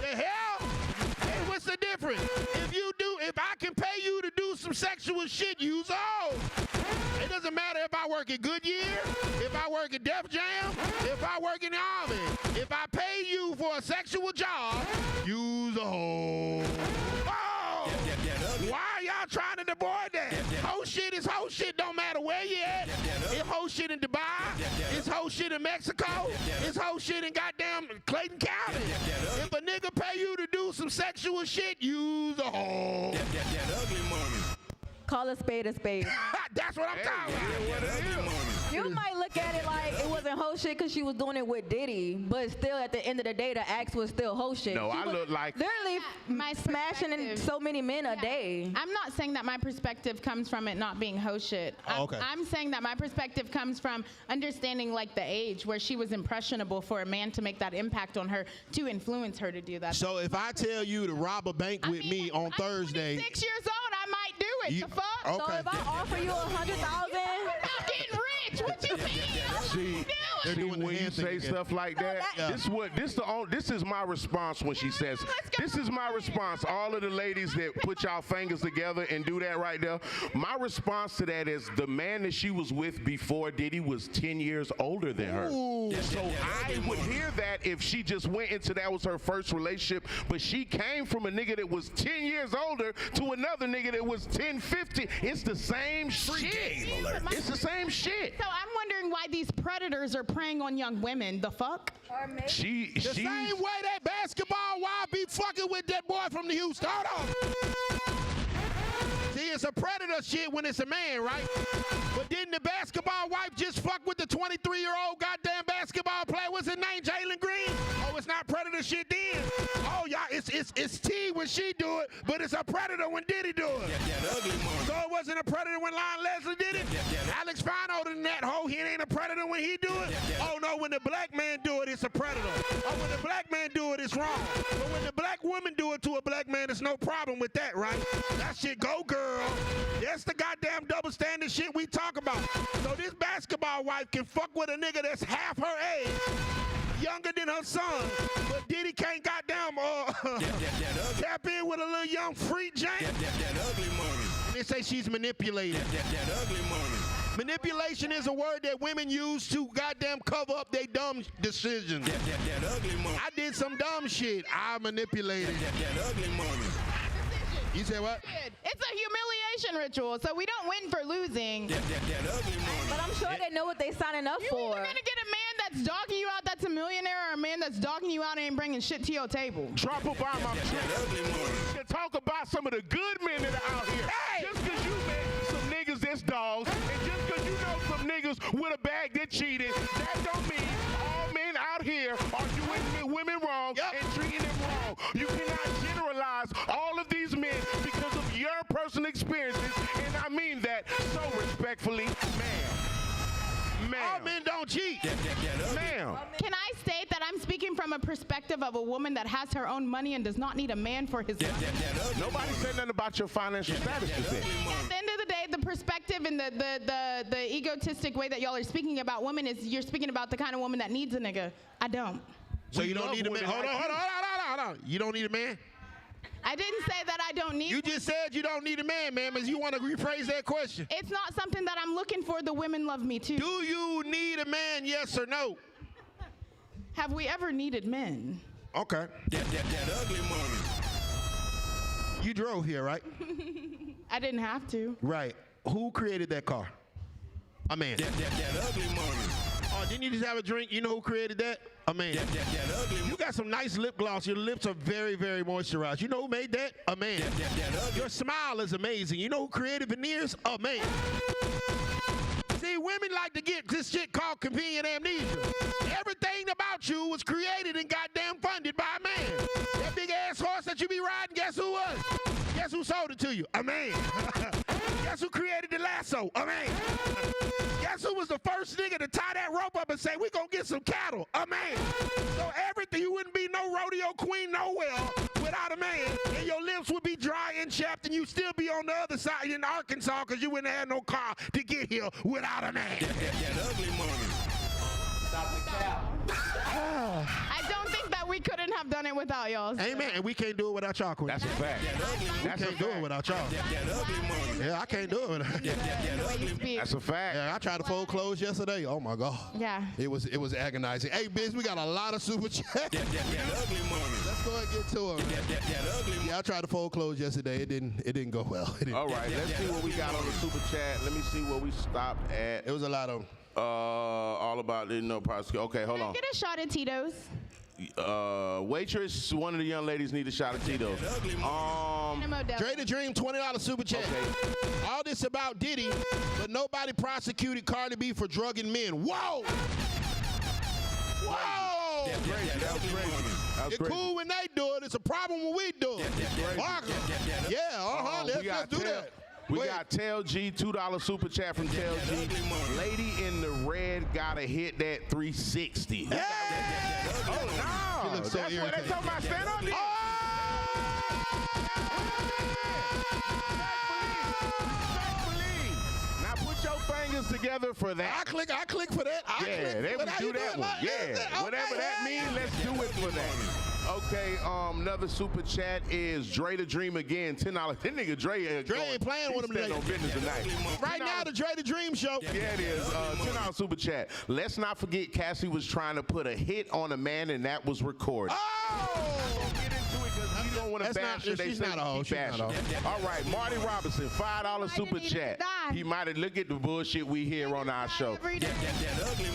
The hell? Hey, what's the difference? If I can pay you to do some sexual shit, use a hoe. It doesn't matter if I work at Goodyear, if I work at Def Jam, if I work in the Army. If I pay you for a sexual job, use a hoe. Oh! Why are y'all trying to avoid that? Hoe shit is hoe shit, don't matter where you at. It's hoe shit in Dubai. It's hoe shit in Mexico. It's hoe shit in goddamn Clayton County. If a nigga pay you to do some sexual shit, use a hoe. Call a spade a spade. That's what I'm talking about. You might look at it like it wasn't hoe shit because she was doing it with Diddy, but still at the end of the day, the acts was still hoe shit. No, I look like literally smashing in so many men a day. I'm not saying that my perspective comes from it not being hoe shit. I'm saying that my perspective comes from understanding like the age where she was impressionable for a man to make that impact on her to influence her to do that. So if I tell you to rob a bank with me on Thursday, 6 years old, I might do it. The fuck? Okay. So if I offer you 100,000, I'm not getting rich. What you mean? See, when you say stuff like that, this is my response when she says, this is my response. All of the ladies that put y'all fingers together and do that right there, my response to that is the man that she was with before Diddy was 10 years older than her. Ooh. So I would hear that if she just went into that was her first relationship, but she came from a nigga that was 10 years older to another nigga that was 10, 50. It's the same shit. It's the same shit. So I'm wondering why these predators are preying on young women. The fuck? The same way that basketball wife be fucking with that boy from the Houston. Hold on. See, it's a predator shit when it's a man, right? But didn't the basketball wife just fuck with the 23-year-old goddamn basketball player? What's his name? Jalen Green? Oh, it's not predator shit then. Oh, y'all, it's T when she do it, but it's a predator when Diddy do it. So it wasn't a predator when Lon Leslie did it? Alex fine older than that hoe. He ain't a predator when he do it? Oh, no, when the black man do it, it's a predator. Oh, when the black man do it, it's wrong. But when the black woman do it to a black man, there's no problem with that, right? That shit go, girl. That's the goddamn double standard shit we talk about. So this basketball wife can fuck with a nigga that's half her age, younger than her son, but Diddy can't goddamn tap in with a little young freak jank. And they say she's manipulated. Manipulation is a word that women use to goddamn cover up their dumb decisions. I did some dumb shit. I manipulated. You said what? It's a humiliation ritual, so we don't win for losing. But I'm sure they know what they signing up for. You're either gonna get a man that's dogging you out that's a millionaire, or a man that's dogging you out and ain't bringing shit to your table. Drop a bomb on to talk about some of the good men that are out here. Hey! Just because you met some niggas that's dogs, and just because you know some niggas with a bag that cheated, that don't mean all men out here are doing women wrong and treating them wrong. You cannot generalize all of these men because of your personal experiences, and I mean that so respectfully, ma'am. All men don't cheat. Ma'am. Can I state that I'm speaking from a perspective of a woman that has her own money and does not need a man for his money? Nobody said nothing about your financial status. At the end of the day, the perspective and the egotistic way that y'all are speaking about women is you're speaking about the kind of woman that needs a nigga. I don't. So you don't need a man. Hold on. You don't need a man? I didn't say that I don't need You just said you don't need a man, ma'am. As you want to rephrase that question. It's not something that I'm looking for. The women love me too. Do you need a man, yes or no? Have we ever needed men? Okay. That ugly money. You drove here, right? I didn't have to. Right. Who created that car? A man. That ugly money. Oh, didn't you just have a drink? You know who created that? A man. You got some nice lip gloss. Your lips are very, very moisturized. You know who made that? A man. Your smile is amazing. You know who created veneers? A man. See, women like to get this shit called convenient amnesia. Everything about you was created and goddamn funded by a man. That big ass horse that you be riding, guess who was? Guess who sold it to you? A man. Guess who created the lasso? A man. Guess who was the first nigga to tie that rope up and say, we gonna get some cattle? A man. So everything, you wouldn't be no rodeo queen nowhere without a man. And your lips would be dry and chapped and you still be on the other side in Arkansas because you wouldn't have no car to get here without a man. That ugly money. Stop the cap. I don't think that we couldn't have done it without y'all. So. Amen. And we can't do it without y'all, Queen. That's a fact. We can't do it without y'all. Yeah, I can't do it without That's a fact. Yeah, I tried to fold clothes yesterday. Oh my God. Yeah. It was agonizing. Hey, Biz, we got a lot of super chats. Let's go ahead and get to them. Yeah, I tried to fold clothes yesterday. It didn't go well. All right, let's see what we got on the super chat. Let me see where we stopped at. It was a lot of them. All about prosecution. Okay, hold on. Get a shot at Tito's. Waitress, one of the young ladies need a shot of Tito's. Dre the Dream, $20 super chat. Okay. All this about Diddy, but nobody prosecuted Cardi B for drugging men. Whoa! Whoa! That was crazy. It's cool when they do it. It's a problem when we do it. Let's do that. We got Tell G, $2 super chat from Tell G. Lady in the red gotta hit that 360. Hey! Oh no! Looks so That's what they irritated. talking about. Stand up. Now put your fingers together for that. I click for that. They would do that one. Yeah, whatever that means, let's do it for that. Okay, another super chat is Dre the Dream again, $10. That nigga Dre ain't playing with him today. No business tonight. Right now, the Dre the Dream show. Yeah, it is. $10 super chat. Let's not forget Cassie was trying to put a hit on a man, and that was recorded. Oh! Get into it because we don't want to bash her. She's not a hoe. All right, Marty Robinson, $5 super chat. He might have looked at the bullshit we hear on our show.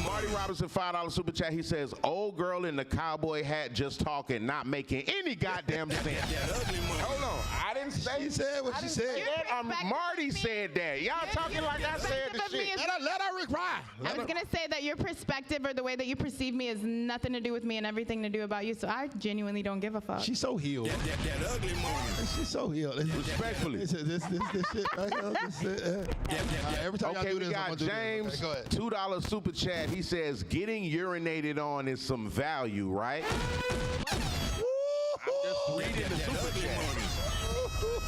Marty Robinson, $5 super chat. He says, old girl in the cowboy hat just talking, not making any goddamn sense. Hold on. I didn't say. She said what she said. Marty said that. Y'all talking like I said the shit. Let her reply. I was going to say that your perspective or the way that you perceive me has nothing to do with me and everything to do about you, so I genuinely don't give a fuck. She's so healed. She's so healed. Respectfully. This shit. Every time okay, y'all do this, we got James, $2 super chat. He says, getting urinated on is some value, right? I'm just reading the super chat.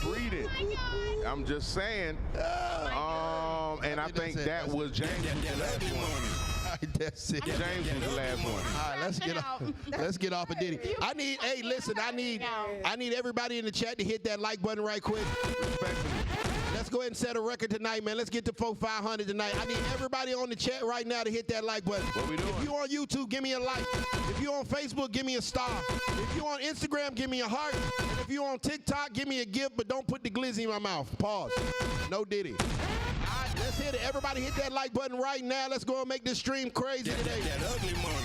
Read it. I'm just saying. And I think that was James. That's it. James was the last one. All right, let's get off of Diddy. I need everybody in the chat to hit that like button right quick. Let's go ahead and set a record tonight, man. Let's get to 500 tonight. I need everybody on the chat right now to hit that like button. What we doing? If you on YouTube, give me a like. If you on Facebook, give me a star. If you on Instagram, give me a heart. And if you on TikTok, give me a gift, but don't put the glizzy in my mouth. Pause. No Diddy. All right, let's hit it. Everybody hit that like button right now. Let's go and make this stream crazy today.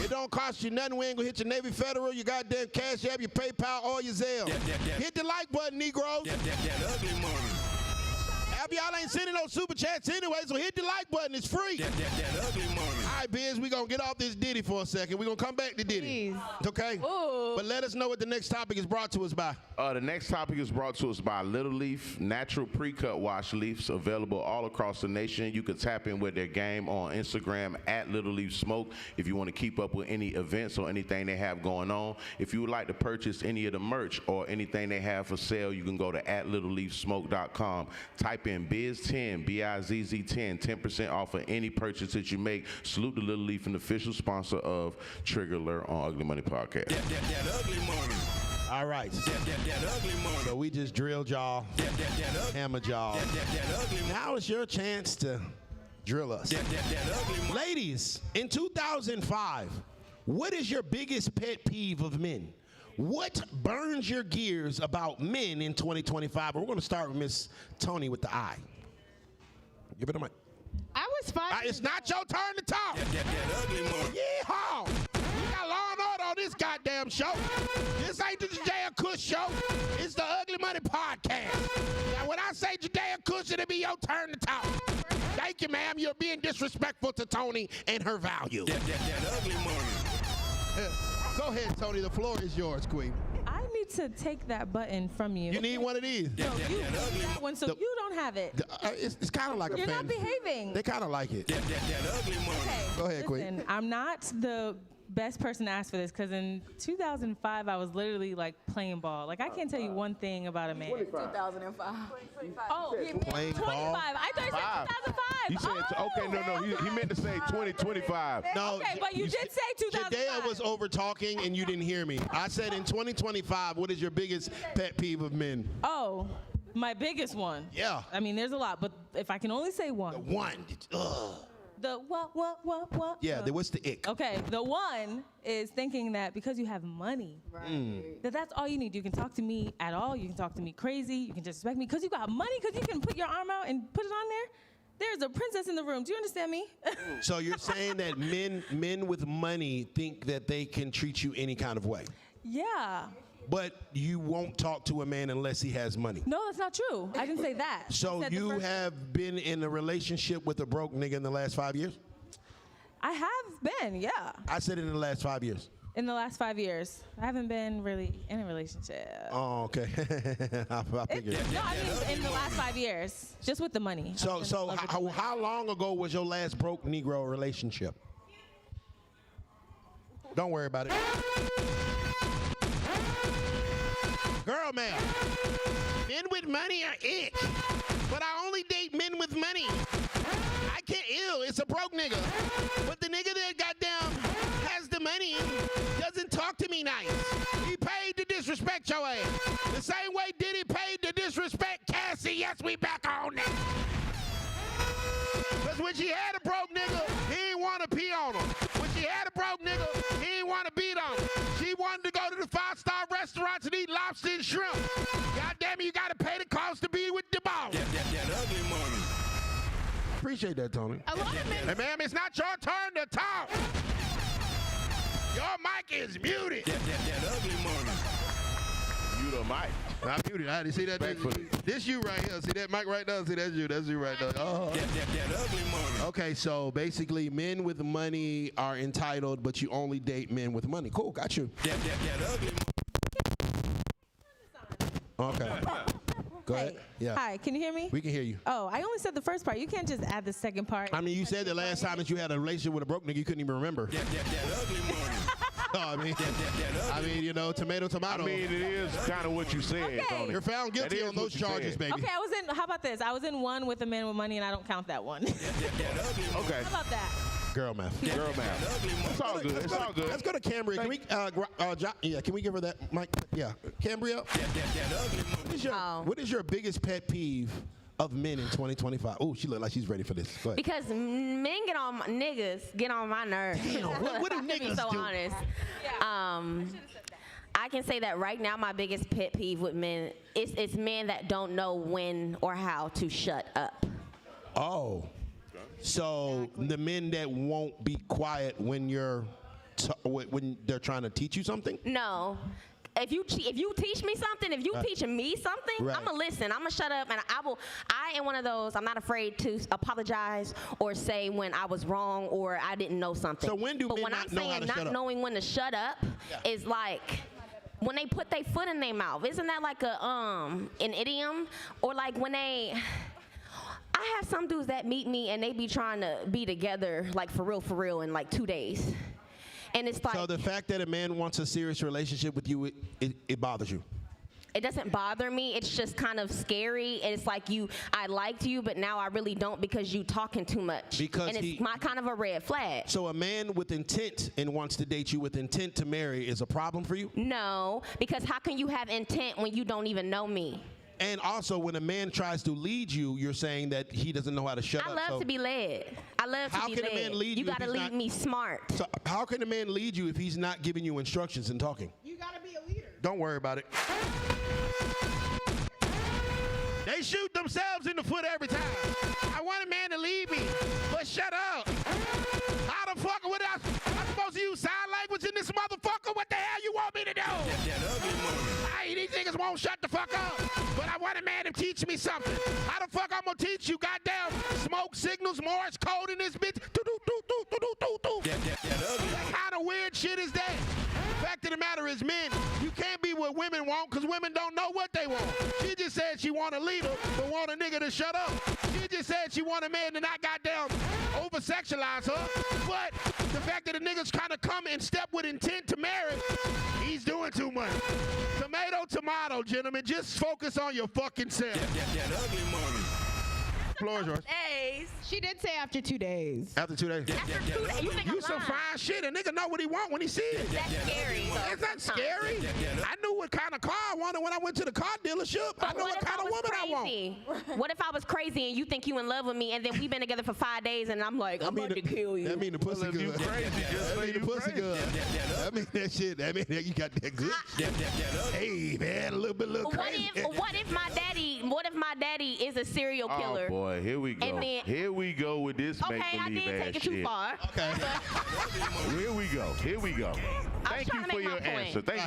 It don't cost you nothing. We ain't gonna hit your Navy Federal, your goddamn Cash App, your PayPal, or your Zelle. Hit the like button, Negroes. Y'all ain't sending no super chats anyway, so hit the like button. It's free. All right, Biz, we going to get off this Diddy for a second. We're going to come back to Diddy. Please. Okay? Ooh. But let us know what the next topic is brought to us by. The next topic is brought to us by Little Leaf, natural pre-cut wash leaves available all across the nation. You can tap in with their game on Instagram at Little Leaf Smoke if you want to keep up with any events or anything they have going on. If you would like to purchase any of the merch or anything they have for sale, you can go to @littleleafsmoke.com. Type in Biz10, BIZZ10, 10% off of any purchase that you make. Salute the Little Leaf, an official sponsor of Trigger Alert on Ugly Money Podcast. That ugly money. All right. That ugly money. So we just drilled y'all, hammered y'all. Now it's your chance to drill us. Ladies, in 2005, what is your biggest pet peeve of men? What burns your gears about men in 2025? We're going to start with Miss Tony with the I. Give it a mic. I was fine. It's not your turn to talk. Yeehaw! We got Law and Order on this goddamn show. This ain't the Judea Kush show. It's the Ugly Money Podcast. Now, when I say Judea Kush, it'll be your turn to talk. Thank you, ma'am. You're being disrespectful to Tony and her value. That ugly money. Go ahead, Tony. The floor is yours, Queen. I need to take that button from you. You need one of these. No, you need that one, so you don't have it. It's kind of like You're a fan. not behaving. They kind of like it. Okay, Go ahead, Queen. listen, I'm not the best person to ask for this because in 2005 I was literally like playing ball. Like I can't tell you one thing about a man. 2005. Oh, Playing 25. ball. I thought you said 2005. He said, okay, no, he meant to say 2025. No, Okay, but you did say 2005. Jadea was over talking and you didn't hear me. I said in 2025, what is your biggest pet peeve of men? Oh, my biggest one. Yeah. I mean, there's a lot, but if I can only say one. One. Ugh. The what? Yeah, what's the ick? Okay, the one is thinking that because you have money, that's all you need. You can talk to me at all. You can talk to me crazy. You can disrespect me because you got money. Because you can put your arm out and put it on there. There's a princess in the room. Do you understand me? So you're saying that men with money think that they can treat you any kind of way, Yeah. but you won't talk to a man unless he has money. No, that's not true. I didn't say that. So I said the you first- have been in a relationship with a broke nigga in the last 5 years? I have been, yeah. I said in the last 5 years. In the last 5 years, I haven't been really in a relationship. Oh, okay. I figured. No, I mean in the last 5 years, just with the money. So how long ago was your last broke Negro relationship? Don't worry about it. Girl math. Men with money are it. But I only date men with money. I can't, it's a broke nigga. But the nigga that goddamn has the money doesn't talk to me nice. He paid to disrespect your ass. The same way Diddy paid to disrespect Cassie. Yes, we back on that. Because when she had a broke nigga, he didn't want to pee on him. When she had a broke nigga, he didn't want to beat on him. She wanted to go to the 5-star restaurants and eat lobster and shrimp. God damn it, you got to pay the cost to be with the boss. That ugly money. Appreciate that, Tony. A lot of men. Hey, ma'am, it's not your turn to talk. Your mic is muted. That ugly money. You the mic. I muted. I didn't see that. This you right here. See that mic right there? See, that's you. That's you right there. Oh. That ugly money. Okay, so basically, men with money are entitled, but you only date men with money. Cool, got you. That ugly money. Okay. Go ahead. Yeah. Hi, can you hear me? We can hear you. Oh, I only said the first part. You can't just add the second part. I mean, you said the last time that you had a relationship with a broke nigga, you couldn't even remember. That ugly money. I mean, you know, tomato. I mean, it is kind of what you said, Okay. Tony. You're found guilty on those charges, baby. Okay, how about this? I was in one with a man with money, and I don't count that one. Okay. How about that? Girl math. Girl math. It's all good. It's all good. Let's go to Cambria. Can we, can we give her that mic? Yeah. Cambria. What is your biggest pet peeve of men in 2025? Oh, she look like she's ready for this. Go ahead. Because men niggas get on my nerves. Damn, what do To be niggas so do? honest. I can say that right now my biggest pet peeve with men is men that don't know when or how to shut up. Oh. So the men that won't be quiet when when they're trying to teach you something? No. If you teach me something, if you teaching me something, Right. I'm gonna listen. I'm gonna shut up, and I am one of those. I'm not afraid to apologize or say when I was wrong or I didn't know something. So when do but men when not I'm know how saying to not shut up? knowing when to shut up is like when they put their foot in their mouth. Isn't that like an idiom? Or like when they. I have some dudes that meet me and they be trying to be together like for real in like 2 days. And it's like. So the fact that a man wants a serious relationship with you, it bothers you? It doesn't bother me. It's just kind of scary. And it's like I liked you, but now I really don't because you talking too much. Because and it's my kind of a red flag. So a man with intent and wants to date you with intent to marry is a problem for you? No, because how can you have intent when you don't even know me? And also, when a man tries to lead you, you're saying that he doesn't know how to shut up. I love to be led. I love to How be can led. a man lead you You if got to he's lead not- me smart. So how can a man lead you if he's not giving you instructions and talking? You gotta be a leader. Don't worry about it. They shoot themselves in the foot every time. I want a man to lead me, but shut up. How the fuck would I'm supposed to use sign language in this motherfucker? What the hell you want me to do? These niggas won't shut the fuck up. But I want a man to teach me something. How the fuck I'm gonna teach you goddamn smoke signals, Morse code in this bitch? Do. What kind of weird shit is that? Fact of the matter is, men, you can't be what women want because women don't know what they want. She just said she want a leader, but want a nigga to shut up. She just said she want a man to not goddamn over-sexualize her. But the fact that the niggas kind of come and step with intent to marry, he's doing too much. Tomato, tomato, gentlemen. Just focus on your fucking self. That ugly money. Floor is yours. Days. She did say after 2 days. After 2 days. After 2 days, you think You I'm some lying? fine shit. A nigga know what he want when he see it. That's scary. though, It's not sometimes. scary. I knew what kind of car I wanted when I went to the car dealership. I But know what if kind of was woman I want. crazy? What if I was crazy and you think you in love with me and then we've been together for 5 days and I'm like, I'm about to kill you. That mean the pussy Well, if you good. crazy, just That say mean the you pussy crazy. good. That mean that shit. That mean that you got that good. Hey man, a little crazy. What if my daddy is a serial killer? Oh boy, here we go. And then- Here we go with this Okay, I make-believe did ass take it shit. too far. Okay. Here we go. Here we go. Thank you trying to for make your my point. answer. Thank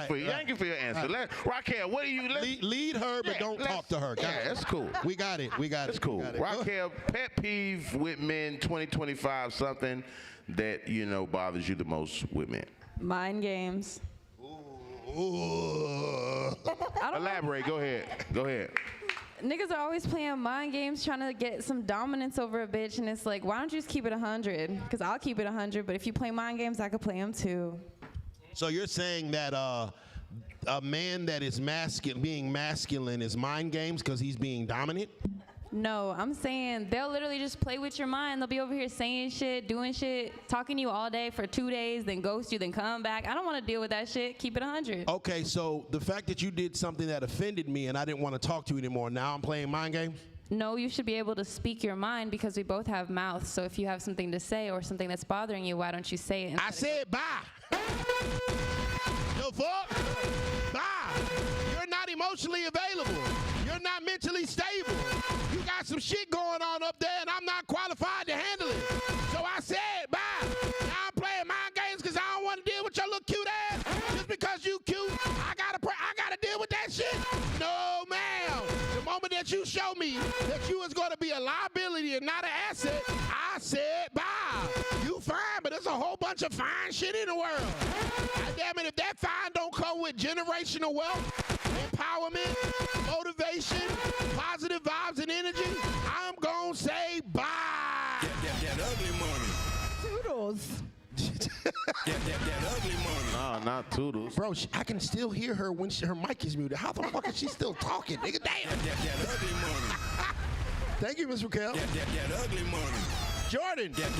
you for your answer. Raquel, what do you Lead her, but don't talk to her. Yeah, that's cool. We got it. That's cool. Raquel, pet peeve with men 2025, something that bothers you the most with men. Mind games. Elaborate. Go ahead. Niggas are always playing mind games trying to get some dominance over a bitch, and it's like, why don't you just keep it 100? Because I'll keep it 100, but if you play mind games, I could play them too. So you're saying that a man that is being masculine is mind games because he's being dominant? No, I'm saying they'll literally just play with your mind. They'll be over here saying shit, doing shit, talking to you all day for 2 days, then ghost you, then come back. I don't want to deal with that shit. Keep it 100. Okay, so the fact that you did something that offended me and I didn't want to talk to you anymore, now I'm playing mind games? No, you should be able to speak your mind because we both have mouths. So if you have something to say or something that's bothering you, why don't you say it? I said bye. The fuck? Bye. You're not emotionally available. You're not mentally stable. You got some shit going on up there and I'm not qualified to handle it. So I said bye. Now I'm playing mind games because I don't want to deal with your little cute ass. Just because you cute, I gotta deal with that shit. No, ma'am. The moment that you show me that you is going to be a liability and not an asset, I said bye. You fine, but there's a whole bunch of fine shit in the world. God damn it, if that fine don't come with generational wealth, empowerment, motivation, positive vibes and energy, I'm gonna say bye. That ugly money. Toodles. that ugly money. No, not Toodles. Bro, I can still hear her when her mic is muted. How the fuck is she still talking, nigga? Damn. That ugly money. Thank you, Miss Raquel. That ugly money. Jordan. That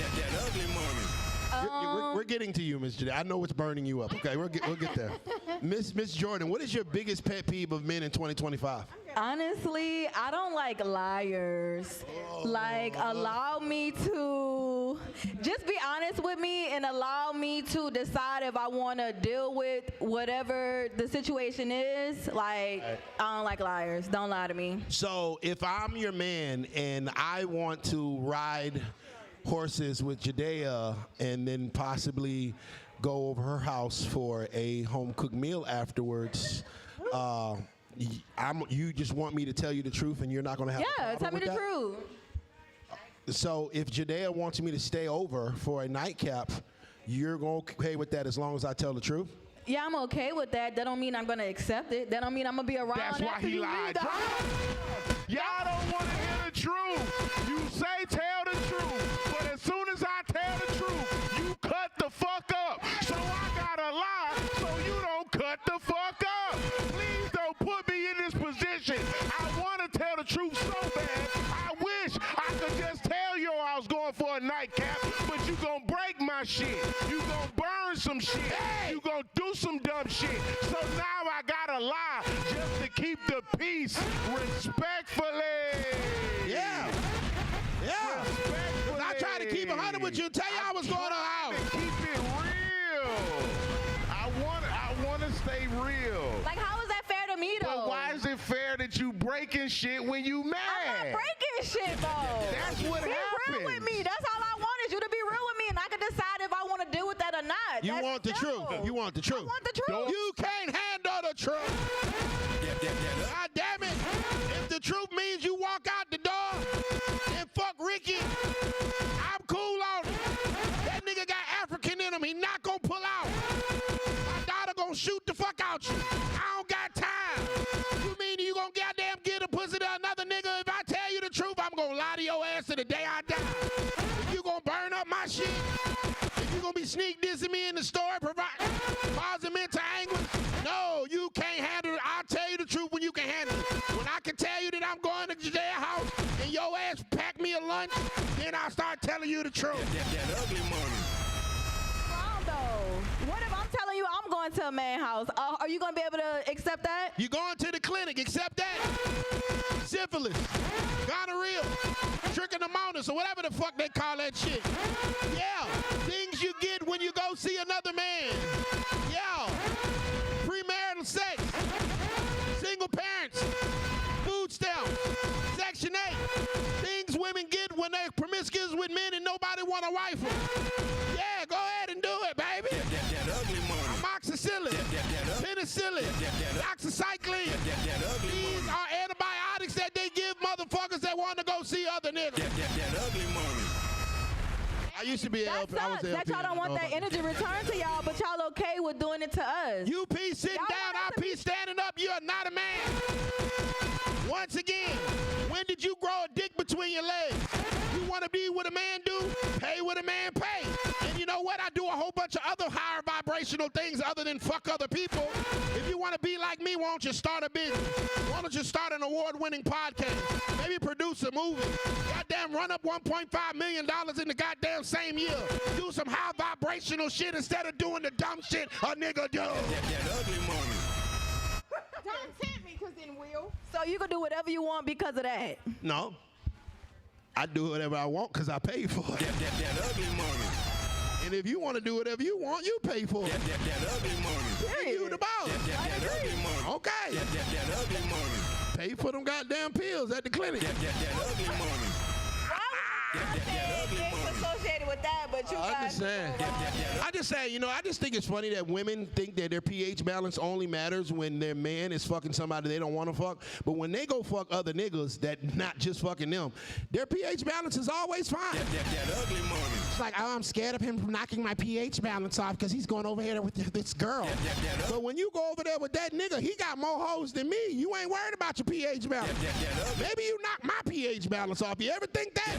ugly money. We're getting to you, Miss Jordan. I know what's burning you up. Okay, we'll get there. Miss Jordan, what is your biggest pet peeve of men in 2025? Honestly, I don't like liars. Like, allow me to just be honest with me and allow me to decide if I want to deal with whatever the situation is. Like, I don't like liars. Don't lie to me. So if I'm your man and I want to ride horses with Judea and then possibly go over her house for a home-cooked meal afterwards, you just want me to tell you the truth and you're not going to have a problem tell me with the that? truth. So if Judea wants me to stay over for a nightcap, you're going to okay with that as long as I tell the truth? Yeah, I'm okay with that. That don't mean I'm going to accept it. That don't mean I'm going to be around That's why after he you leave lied. the house. Y'all don't want to hear the truth. You say tell the truth, but as soon as I tell the truth, you cut the fuck up. So I gotta lie so you don't cut the fuck up. Please don't put me in this position. I want to tell the truth so bad. I wish I could just tell you I was going for a nightcap, but you gonna break my shit. You gonna burn some shit. You gonna do some dumb shit. So now I gotta lie just to keep the peace respectfully. Yeah. Yeah. I tried to keep 100 with you. Tell you I was going to house. Keep it real. I want to stay real. Like, how is that fair to me, though? But why is it fair that you breaking shit when you mad? I'm not breaking shit, though. That's what be happens. real with me. That's all I want is you to be real with me, and I can decide if I want to deal with that or not. You want the truth. You want the truth. I want the truth. You can't handle the truth. God damn it. If the truth means you walk out the door and fuck Ricky, I'm cool on it. That nigga got African in him. He not about you. I don't got time. You mean you gonna goddamn get a pussy to another nigga? If I tell you the truth, I'm gonna lie to your ass to the day I die. If you gonna burn up my shit, if you gonna be sneak dissing me in the store, causing mental anguish, no, you can't handle it. I'll tell you the truth when you can handle it. When I can tell you that I'm going to their house and your ass pack me a lunch, then I'll start telling you the truth. That ugly money. What if I'm telling you I'm going to a man house? Are you going to be able to accept that? You going to the clinic, accept that. Syphilis, gonorrhea, trichomoniasis, or whatever the fuck they call that shit. Yeah, things you get when you go see another man. Yeah, premarital sex, single parents, food stamps, Section 8, things women get when they're promiscuous with men and nobody want a wife. Yeah, go ahead and do it, baby. That ugly money. Amoxicillin, penicillin, doxycycline. These are antibiotics that they give motherfuckers that want to go see other niggas. That ugly money. I used to be That sucks that y'all don't want that energy returned to y'all, but y'all okay with doing it to us. UP sitting down, IP standing up, you are not a man. Once again, when did you grow a dick between your legs? You want to be what a man do? Pay what a man pay. And you know what? I do a whole bunch of other higher vibrational things other than fuck other people. If you want to be like me, why don't you start a business? Why don't you start an award-winning podcast? Maybe produce a movie. Goddamn, run up $1.5 million in the goddamn same year. Do some high vibrational shit instead of doing the dumb shit a nigga do. That ugly money. Don't tempt me, because then will. So you can do whatever you want because of that? No. I do whatever I want because I pay for it. That ugly money. And if you want to do whatever you want, you pay for it. That ugly money. Period. You the boss. That ugly money. Okay. That ugly money. Pay for them goddamn pills at the clinic. That ugly money. Associated with that, but you I'm just saying. I just think it's funny that women think that their pH balance only matters when their man is fucking somebody they don't want to fuck. But when they go fuck other niggas that not just fucking them, their pH balance is always fine. That ugly money. It's like, oh, I'm scared of him from knocking my pH balance off because he's going over here with this girl. But when you go over there with that nigga, he got more hoes than me. You ain't worried about your pH balance. Maybe you knock my pH balance off. You ever think that?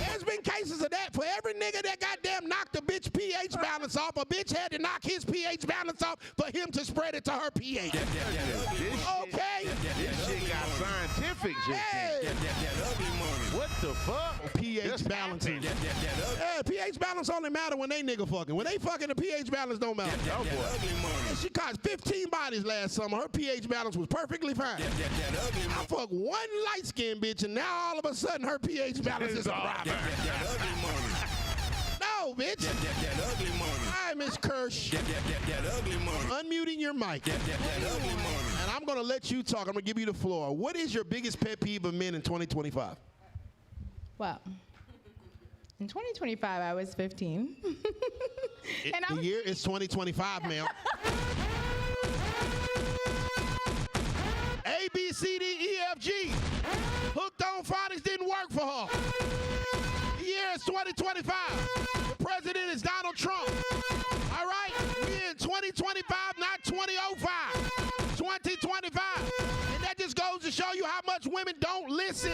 There's been cases of that. For every nigga that goddamn knocked a bitch pH balance off, a bitch had to knock his pH balance off for him to spread it to her pH. Okay? This shit got scientific. Hey. What the fuck? pH balancing. Yeah, pH balance only matter when they nigga fucking. When they fucking, the pH balance don't matter. Oh boy. She caught 15 bodies last summer. Her pH balance was perfectly fine. I fucked one light-skinned bitch, and now all of a sudden her pH balance is a problem. No, bitch. That ugly money. Hi, Miss Kirsch. That ugly money. Unmuting your mic. That ugly money. And I'm going to let you talk. I'm going to give you the floor. What is your biggest pet peeve of men in 2025? Well, in 2025, I was 15. And The year is 2025, ma'am. A, B, C, D, E, F, G. Hooked on phonics didn't work for her. The year is 2025. The president is Donald Trump. All right? We're in 2025, not 2005. 2025. And that just goes to show you how much women don't listen.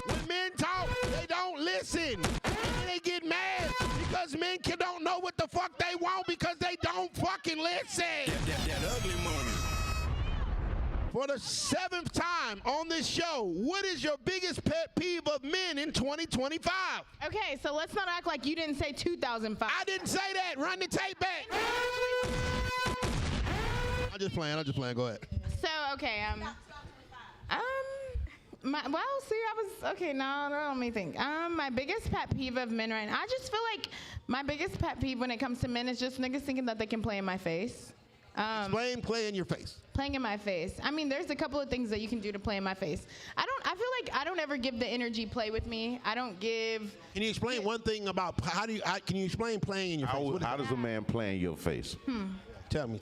When men talk, they don't listen. And then they get mad because men don't know what the fuck they want because they don't fucking listen. That ugly money. For the 7th time on this show, what is your biggest pet peeve of men in 2025? Okay, so let's not act like you didn't say 2005. I didn't say that. Run the tape back. I'm just playing. Go ahead. So, okay, no, let me think. My biggest pet peeve of men right now, I just feel like my biggest pet peeve when it comes to men is just niggas thinking that they can play in my face. Explain play in your face. Playing in my face. I mean, there's a couple of things that you can do to play in my face. I feel like I don't ever give the energy play with me. I don't give. Can you explain one thing about can you explain playing in your face? How does a man play in your face? Tell me,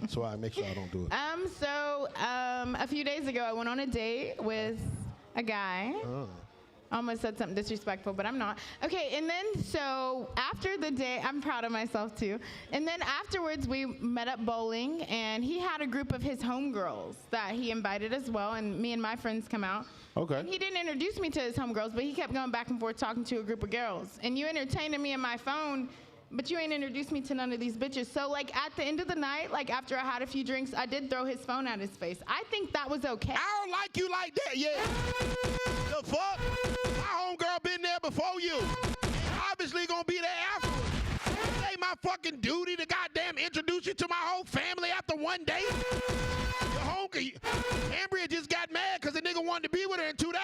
so I make sure I don't do it. A few days ago, I went on a date with a guy. I almost said something disrespectful, but I'm not. Okay, and then so after the day, I'm proud of myself too. And then afterwards, we met up bowling, and he had a group of his homegirls that he invited as well, and me and my friends come out. Okay. And he didn't introduce me to his homegirls, but he kept going back and forth talking to a group of girls. And you entertaining me in my phone, but you ain't introduced me to none of these bitches. So, like, at the end of the night, like, after I had a few drinks, I did throw his phone at his face. I think that was okay. I don't like you like that, yeah. The fuck? My homegirl been there before you. And obviously gonna be there afterwards. It ain't my fucking duty to goddamn introduce you to my whole family after one day. The homegirl, Ambria just got mad because the nigga wanted to be with her in 2 days.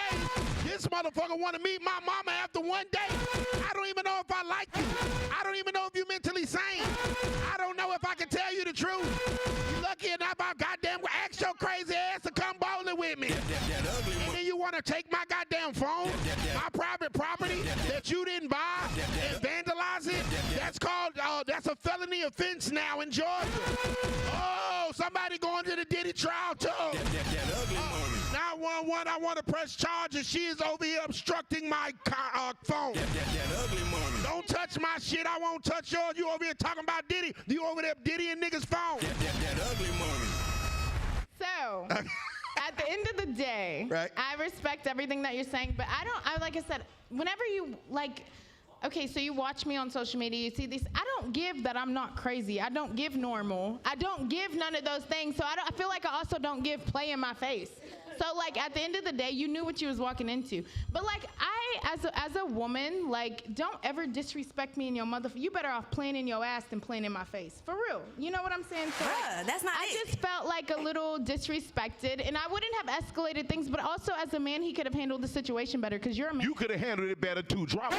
This motherfucker want to meet my mama after one day. I don't even know if I like you. I don't even know if you mentally sane. I don't know if I can tell you the truth. You lucky enough I goddamn asked your crazy ass to come bowling with me. And then you want to take my goddamn phone, my private property that you didn't buy, and vandalize it? That's called, that's a felony offense now in Georgia. Oh, somebody going to the Diddy trial too. 911, I want to press charges. She is over here obstructing my phone. Don't touch my shit. I won't touch yours. You over here talking about Diddy. You over there Diddy and niggas' phone. So, at the end of the day, I respect everything that you're saying, but like I said, whenever you, like, okay, so you watch me on social media, you see these, I don't give that I'm not crazy. I don't give normal. I don't give none of those things, so I feel like I also don't give play in my face. So, like, at the end of the day, you knew what you was walking into. But, like, as a woman, like, don't ever disrespect me in your you better off playing in your ass than playing in my face. For real. You know what I'm saying? So, like, that's not I just felt like a little disrespected, and I wouldn't have escalated things, but also as a man, he could have handled the situation better, because you're a man. You could have handled it better, too. Drop it.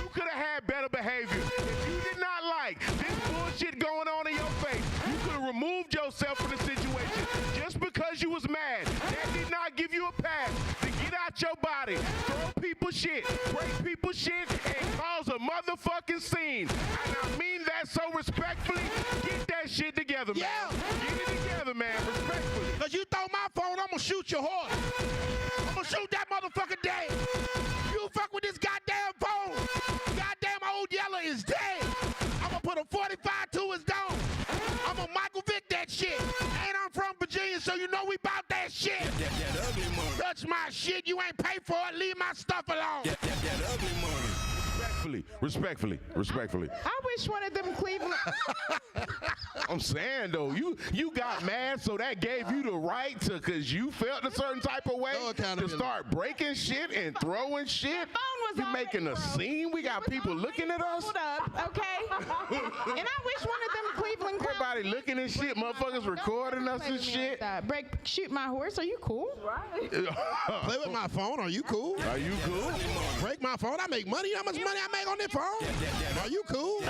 You could have had better behavior. If you did not like this bullshit going on in your face, you could have removed yourself from the situation just because you was mad. That did not give you a pass to get out your body, throw people's shit, break people's shit, and cause a motherfucking scene. And I mean that so respectfully. Get that shit together, man. Get it together, man, respectfully. Because you throw my phone, I'm going to shoot your horse. I'm going to shoot that motherfucker dead. You fuck with this goddamn phone. Goddamn old Yeller is dead. I'm going to put a 45 to his dome. I'm going to Michael Vick that shit. And I'm from Virginia, so you know we bout that shit. Touch my shit, you ain't pay for it, leave my stuff alone. Ugly money. Respectfully. I wish one of them Cleveland. I'm saying though, you got mad, so that gave you the right to, cause you felt a certain type of way to start breaking shit and throwing shit. You making a scene. We got people looking at us. Hold up, okay? And I wish one of them Cleveland. Everybody looking at shit. Motherfuckers recording us and shit. Shoot my horse. Are you cool? Right. Play with my phone. Are you cool? Are you cool? Break my phone. I make money. How much money I make on this phone? Are you cool?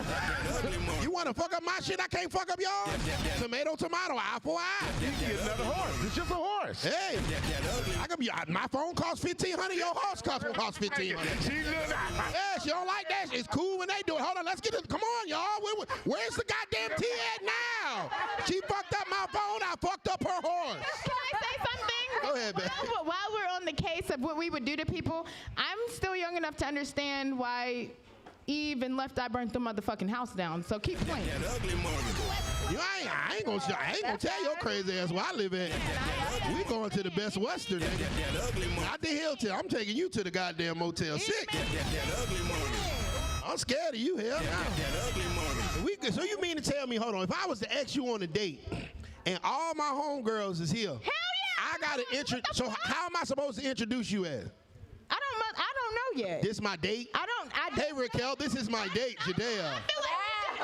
You want to fuck up my shit? I can't fuck up yours. Tomato, eye for eye. You can get another horse. It's just a horse. Hey, I can be. My phone costs $1,500. Your horse costs $1,500. Yeah, she don't like that. It's cool when they do it. Hold on, let's get it. Come on, y'all. Where's the goddamn tea at now? She fucked up my phone. I fucked up her horse. Can I say something? Go ahead, baby. While we're on the case of what we would do to people, I'm still young enough to understand why Eve and Left Eye burnt the motherfucking house down. So keep playing. I ain't gonna tell your crazy ass where I live at. We going to the Best Western, nigga. Not the Hilton. I'm taking you to the goddamn Motel 6. I'm scared of you, hell no. So you mean to tell me, hold on, if I was to ask you on a date and all my homegirls is here, hell yeah! I gotta introduce. So how am I supposed to introduce you as? I don't know yet. This my date? Hey, Raquel, this is my date, Judea.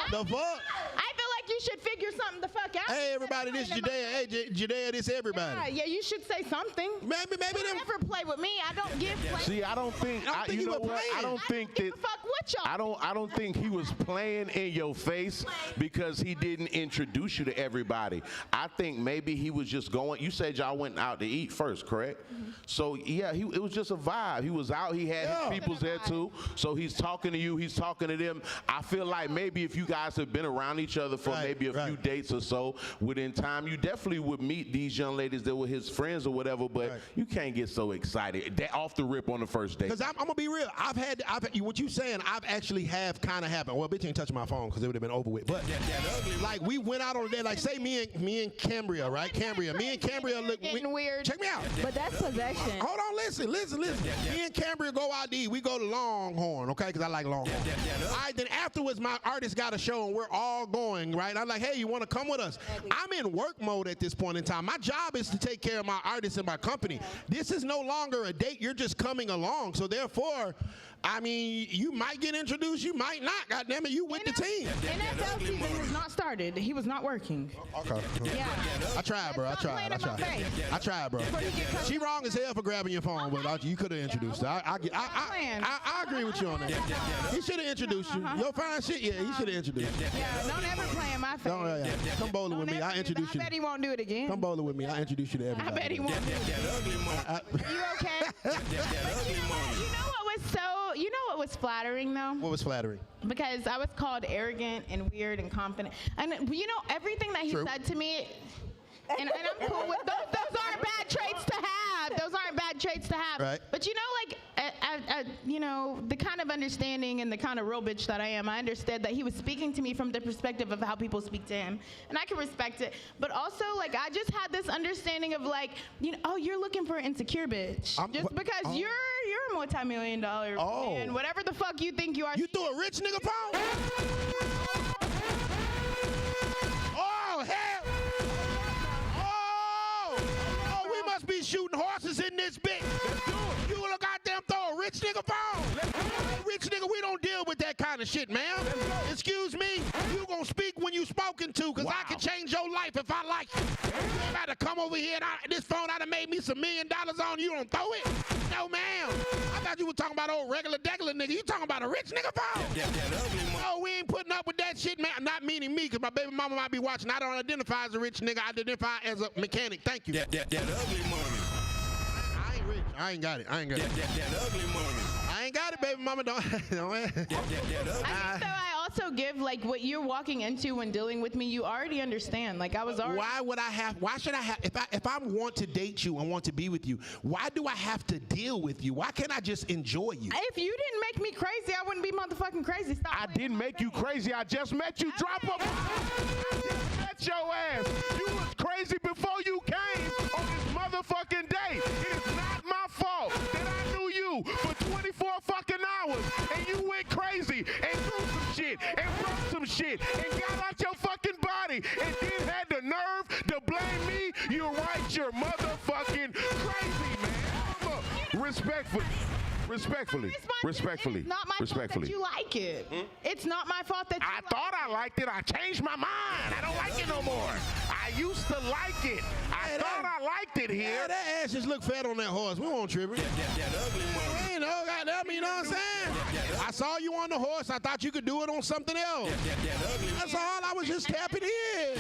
The fuck? I feel like you should figure something the fuck out. Hey, everybody, this Judea. Hey, Judea, this everybody. Yeah, you should say something. Maybe them. Never play with me. I don't give play. See, I don't think. You know what? I don't think that. Fuck what y'all. I don't think he was playing in your face because he didn't introduce you to everybody. I think maybe he was just going. You said y'all went out to eat first, correct? So yeah, it was just a vibe. He was out. He had his peoples there too. So he's talking to you. He's talking to them. I feel like maybe if you guys have been around each other for maybe a few dates or so, within time, you definitely would meet these young ladies that were his friends or whatever. But you can't get so excited off the rip on the first date. Because I'm gonna be real. I've had what you saying. I've actually have kind of happened. Well, bitch ain't touching my phone because it would have been over with. But like we went out on a date. Like say me and Cambria, right? Cambria. Me and Cambria look weird. Check me out. But that's possession. Hold on, listen. Me and Cambria go out to eat. We go to Longhorn, okay? Because I like Longhorn. All right, then afterwards, my artist got a show and we're all going, right? I'm like, hey, you want to come with us? I'm in work mode at this point in time. My job is to take care of my artists and my company. This is no longer a date. You're just coming along. So therefore, I mean, you might get introduced, you might not. God damn it, you with the team. NFL season has not started. He was not working. Okay. Yeah. I tried, bro. I tried, bro. She wrong as hell for grabbing your phone, but you could have introduced her. I agree with you on that. He should have introduced you. Your fine shit, yeah, he should have introduced you. Yeah, don't ever play in my face. Come bowling with me. I'll introduce you. I bet he won't do it again. Come bowling with me. I'll introduce you to everybody. I bet he won't do it again. You okay? You know what was flattering though? What was flattering? Because I was called arrogant and weird and confident. And you know, everything that he said to me, and I'm cool with those aren't bad traits to have. Those aren't bad traits to have. Right. But you know, like, you know, the kind of understanding and the kind of real bitch that I am, I understood that he was speaking to me from the perspective of how people speak to him. And I can respect it. But also, like, I just had this understanding of, like, you know, oh, you're looking for an insecure bitch. Just because you're a multi-million-dollar man, whatever the fuck you think you are. You threw a rich nigga phone? Oh, hell. Oh, we must be shooting horses in this bitch. You wanna goddamn throw a rich nigga phone? Rich nigga, we don't deal with that kind of shit, man. Excuse me, you gonna speak when you spoken to, because I can change your life if I like you. You gotta come over here and this phone I'd have made me some $1 million on, you don't throw it? No, ma'am. I thought you were talking about old regular degular nigga. You talking about a rich nigga phone? No, we ain't putting up with that shit, man. Not meaning me, because my baby mama might be watching. I don't identify as a rich nigga. I identify as a mechanic. Thank you. That ugly money. I ain't rich. I ain't got it. That ugly money. I ain't got it, baby mama. Don't. I think though I also give, like, what you're walking into when dealing with me, you already understand. Like, I was already. Why should I have, if I want to date you and want to be with you, why do I have to deal with you? Why can't I just enjoy you? If you didn't make me crazy, I wouldn't be motherfucking crazy. Stop. I didn't make you crazy. I just met you. Drop a. I just met your ass. You was crazy before you came on this motherfucking day. It is not my fault that I knew you for 24 fucking hours and you went crazy and threw some shit and broke some shit and got out your fucking body and then had the nerve to blame me. You're right, you're motherfucking crazy, man. Look, respectfully. It's not my fault that you like it. It's not my fault that you I thought I liked it. I changed my mind. I don't like it no more. I used to like it. I thought I liked it here. Yeah, that ass just look fat on that horse. We won't trip it. You know, goddamn, you know what I'm saying? I saw you on the horse. I thought you could do it on something else. That's all. I was just tapping in.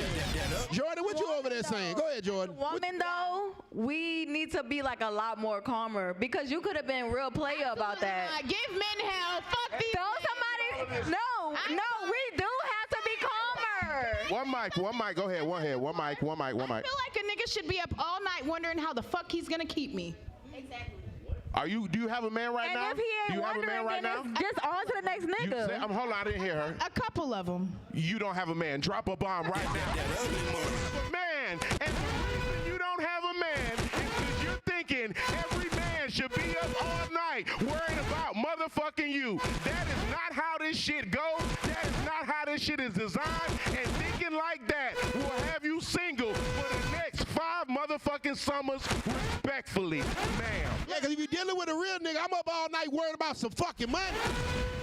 Jordan, what you over there saying? Go ahead, Jordan. Woman, though, we need to be like a lot more calmer because you could have been real player about that. Give men hell. Fuck these. No, we do have to be calmer. One mic. Go ahead. One mic. I feel like a nigga should be up all night wondering how the fuck he's gonna keep me. Exactly. Do you have a man right now? And if he ain't wondering, then it's just on to the next nigga. Hold on, I didn't hear her. A couple of them. You don't have a man. Drop a bomb right now. Man, and the reason you don't have a man is because you're thinking every man should be up all night worrying about motherfucking you. That is not how this shit goes. That is not how this shit is designed. And thinking like that will have you single for the next 5 motherfucking summers, respectfully, ma'am. Yeah, because if you're dealing with a real nigga, I'm up all night worried about some fucking money.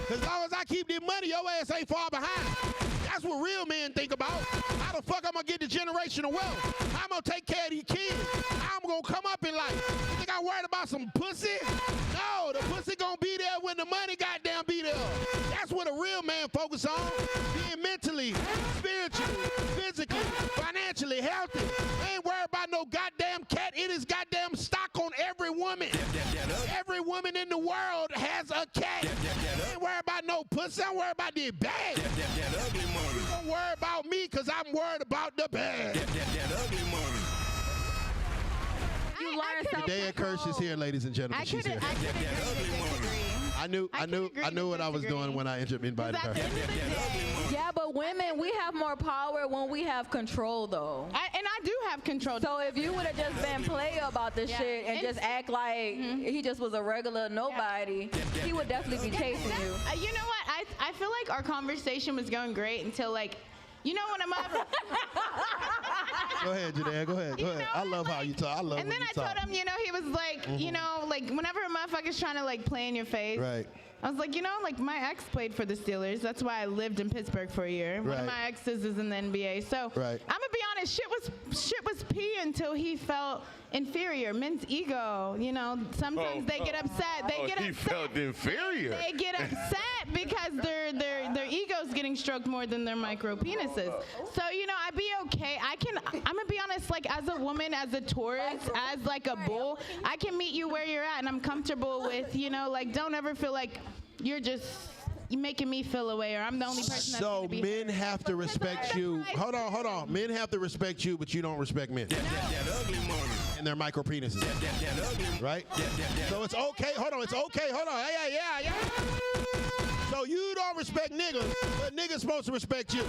As long as I keep this money, your ass ain't far behind. That's what real men think about. How the fuck I'm gonna get the generational wealth? How I'm gonna take care of these kids? How I'm gonna come up in life? You think I'm worried about some pussy? No, the pussy gonna be there when the money goddamn be there. That's real man focus on being mentally, spiritually, physically, financially healthy. Ain't worried about no goddamn cat. It is goddamn stock on every woman. Every woman in the world has a cat. Ain't worried about no pussy. I'm worried about the bag. You don't worry about me because I'm worried about the bag. You learn Today Kirsch is here, ladies and gentlemen. She's here. I knew what I was doing when I invited her. Yeah, but women, we have more power when we have control, though. And I do have control. So if you would have just been player about this shit and just act like he just was a regular nobody, he would definitely be chasing you. You know what? I feel like our conversation was going great until like, you know when I'm up. Go ahead, Janae. Go ahead. I love how you talk. I love and when then you talk. I told him, he was like, like whenever a motherfucker's trying to like play in your face. Right. I was like, like my ex played for the Steelers. That's why I lived in Pittsburgh for a year. One of my exes is in the NBA. So I'm gonna be honest, shit was pee until he felt inferior. Men's ego, sometimes they get upset. He felt inferior. They get upset because their ego's getting stroked more than their micro penises. So I'd be okay. I'm gonna be honest, like as a woman, as a Taurus, as like a bull, I can meet you where you're at, and I'm comfortable with like don't ever feel like you're making me feel away, or I'm the only person that's So gonna be men have to respect you. Hold on. Men have to respect you, but you don't respect men. And their micro penises. Right? So it's okay. Hold on. It's okay. Hold on. Yeah. So you don't respect niggas, but niggas supposed to respect you.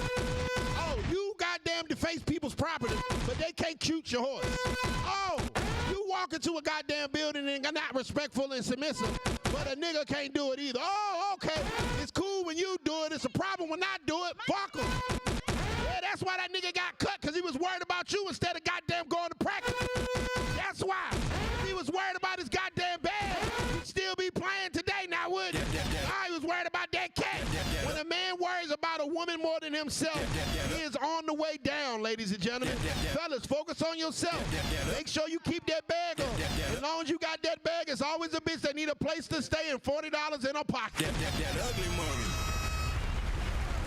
Oh, you goddamn deface people's property, but they can't shoot your horse. Oh, you walk into a goddamn building and are not respectful and submissive, but a nigga can't do it either. Oh, okay. It's cool when you do it. It's a problem when I do it. Fuck him. Yeah, that's why that nigga got cut, because he was worried about you instead of goddamn going to practice. That's why. If he was worried about his goddamn bag, he'd still be playing today now, wouldn't he? He was worried about that cat. When a man worries about a woman more than himself, he is on the way down, ladies and gentlemen. Fellas, focus on yourself. Make sure you keep that bag on. As long as you got that bag, it's always a bitch that need a place to stay and $40 in her pocket.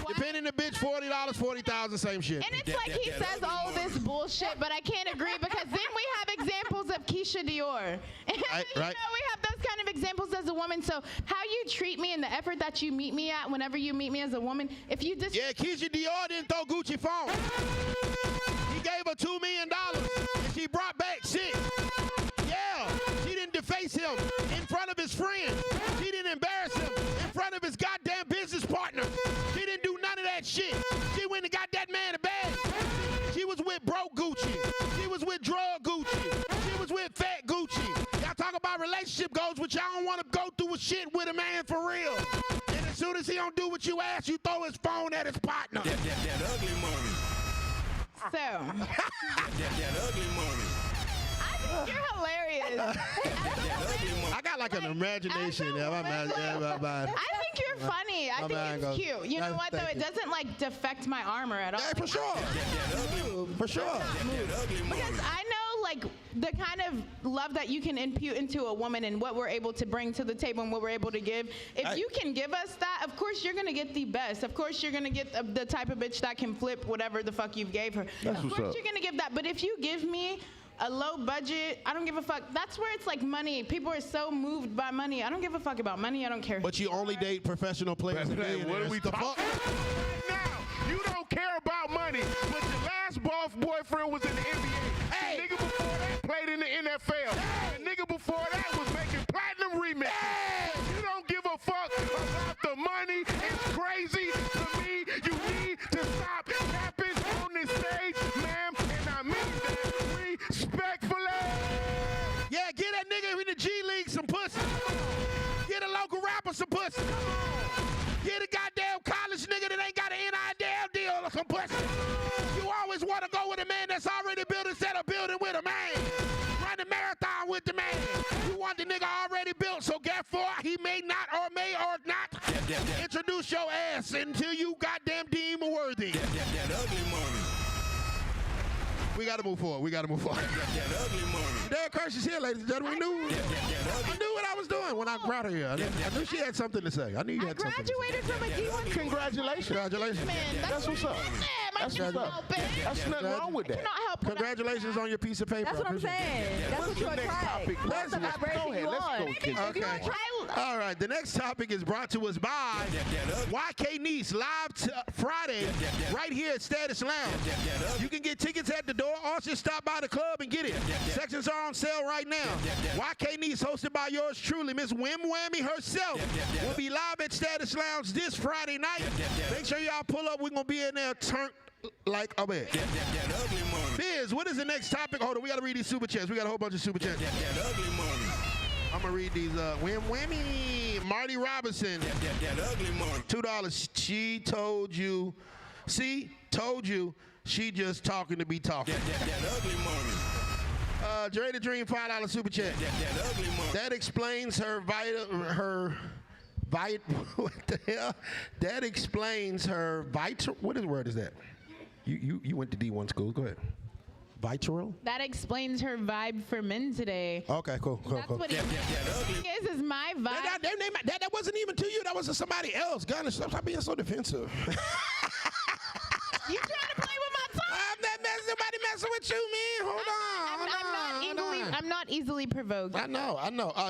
Depending the bitch, $40, $40,000, same shit. And it's like he says all this bullshit, but I can't agree because then we have examples of Keisha Dior. And we have those kind of examples as a woman. So how you treat me and the effort that you meet me at whenever you meet me as a woman, if you just... Yeah, Keisha Dior didn't throw Gucci phone. He gave her $2 million and she brought back shit. Yeah, she didn't deface him in front of his friends. She didn't embarrass him in front of his goddamn business partner. She didn't do none of that shit. She went and got that man a bag. She was with broke Gucci. She was with drug Gucci. She was with fat Gucci. Y'all talk about relationship goals, but y'all don't want to go through a shit with a man for real. And as soon as he don't do what you ask, you throw his phone at his partner. That ugly money. So. that ugly money. You're hilarious. I got like an imagination. I think you're funny. I think it's cute. You know what, though? It doesn't, like, defect my armor at all. Yeah, for sure. For sure. Because I know, like, the kind of love that you can impute into a woman and what we're able to bring to the table and what we're able to give. If you can give us that, of course you're going to get the best. Of course you're going to get the type of bitch that can flip whatever the fuck you've gave her. Of course you're going to give that. But if you give me a low budget, I don't give a fuck. That's where it's like money. People are so moved by money. I don't give a fuck about money. I don't care. But you only date professional players. What are we talking about now? You don't care about money, but your last boyfriend was in the NBA. Hey. The nigga before that played in the NFL. Hey. The nigga before that was making platinum remixes. Hey. You don't give a fuck about the money. It's crazy to me. You need to stop capping on this stage, ma'am, and I mean that respectfully. Yeah, get that nigga in the G League some pussy. Get a local rapper some pussy. Get a goddamn college nigga that ain't got an NIL deal or some pussy. You always want to go with a man that's already built instead of building with a man. Run the marathon with the man. You want the nigga already built, so therefore he may not or not introduce your ass until you goddamn deem worthy. That ugly money. We got to move forward. Derek Kirsch is here, ladies and gentlemen. I knew what I was doing when I brought her here. I knew she had something to say. I knew you had something to say. Graduated from a D1. Congratulations. Man, That's what's up. That's what's up. That's nothing wrong with that. Cannot help. Congratulations on your piece of paper. That's what I'm saying. That's what you attract. That's the vibration you want. Okay. All right. The next topic is brought to us by YK Niece live Friday right here at Status Lounge. You can get tickets at the door or just stop by the club and get it. Sections are on sale right now. YK Niece, hosted by yours truly, Miss Wham Whammy herself, will be live at Status Lounge this Friday night. Make sure y'all pull up. We're going to be in there turned like a bed. Biz, what is the next topic? Hold on, we got to read these super chats. We got a whole bunch of super chats. I'm going to read these. Wham Whammy, Marty Robinson, $2. She told you. See, told you. She just talking to be talking. Dre the Dream, $5 super chat. That explains what the hell? That explains her vital. What word is that? You went to D1 school. Go ahead. Vital? That explains her vibe for men today. Okay, cool. That's what he is my vibe. That wasn't even to you. That was to somebody else. Gunner, stop being so defensive. You trying to play with my tongue? I'm not nobody messing with you, man. Hold on. I'm not easily provoked. I know.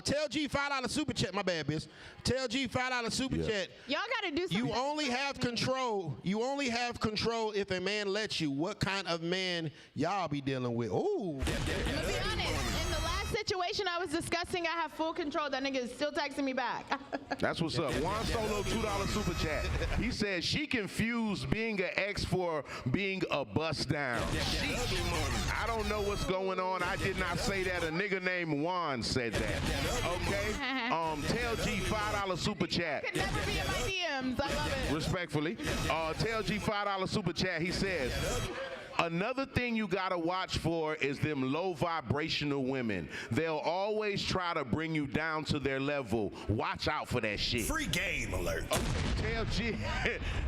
Tell G $5 super chat. My bad, bitch. Tell G $5 super chat. Y'all got to do something. You only have control if a man lets you. What kind of man y'all be dealing with? Ooh. I'm gonna be honest. In the last situation I was discussing, I have full control. That nigga is still texting me back. That's what's up. Juan Solo, $2 super chat. He said she confused being an ex for being a bust down. I don't know what's going on. I did not say that. A nigga named Juan said that. Okay? Tell G $5 super chat. Could never be in my DMs. I love it. Respectfully. Tell G $5 super chat. He says, another thing you gotta watch for is them low vibrational women. They'll always try to bring you down to their level. Watch out for that shit. Free game alert. Okay,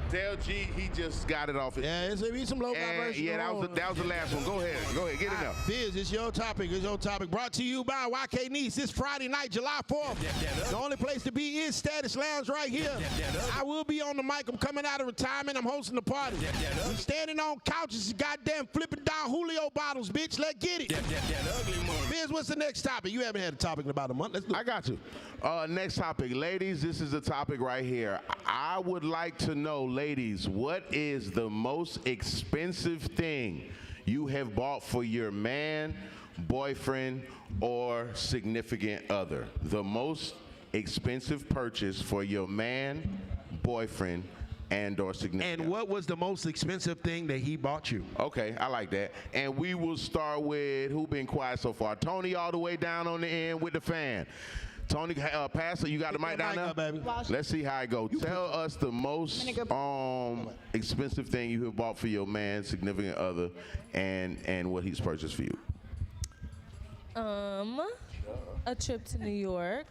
tell G, he just got it off. Yeah, it's some low vibration. Yeah, that was the last one. Go ahead, get it up. Biz, it's your topic. Brought to you by YK Niece this Friday night, July 4th. The only place to be is Status Lounge right here. I will be on the mic. I'm coming out of retirement. I'm hosting the party. We standing on couches, goddamn flipping down Julio bottles, bitch. Let's get it. Biz, what's the next topic? You haven't had a topic in about a month. Let's do it. I got you. Next topic. Ladies, this is the topic right here. I would like to know, ladies, what is the most expensive thing you have bought for your man, boyfriend, or significant other? The most expensive purchase for your man, boyfriend, and or significant. And what was the most expensive thing that he bought you? Okay, I like that. And we will start with who been quiet so far. Tony all the way down on the end with the fan. Tony, Pastor, you got the mic down there? Baby. Let's see how it goes. Tell us the most expensive thing you have bought for your man, significant other, and what he's purchased for you. A trip to New York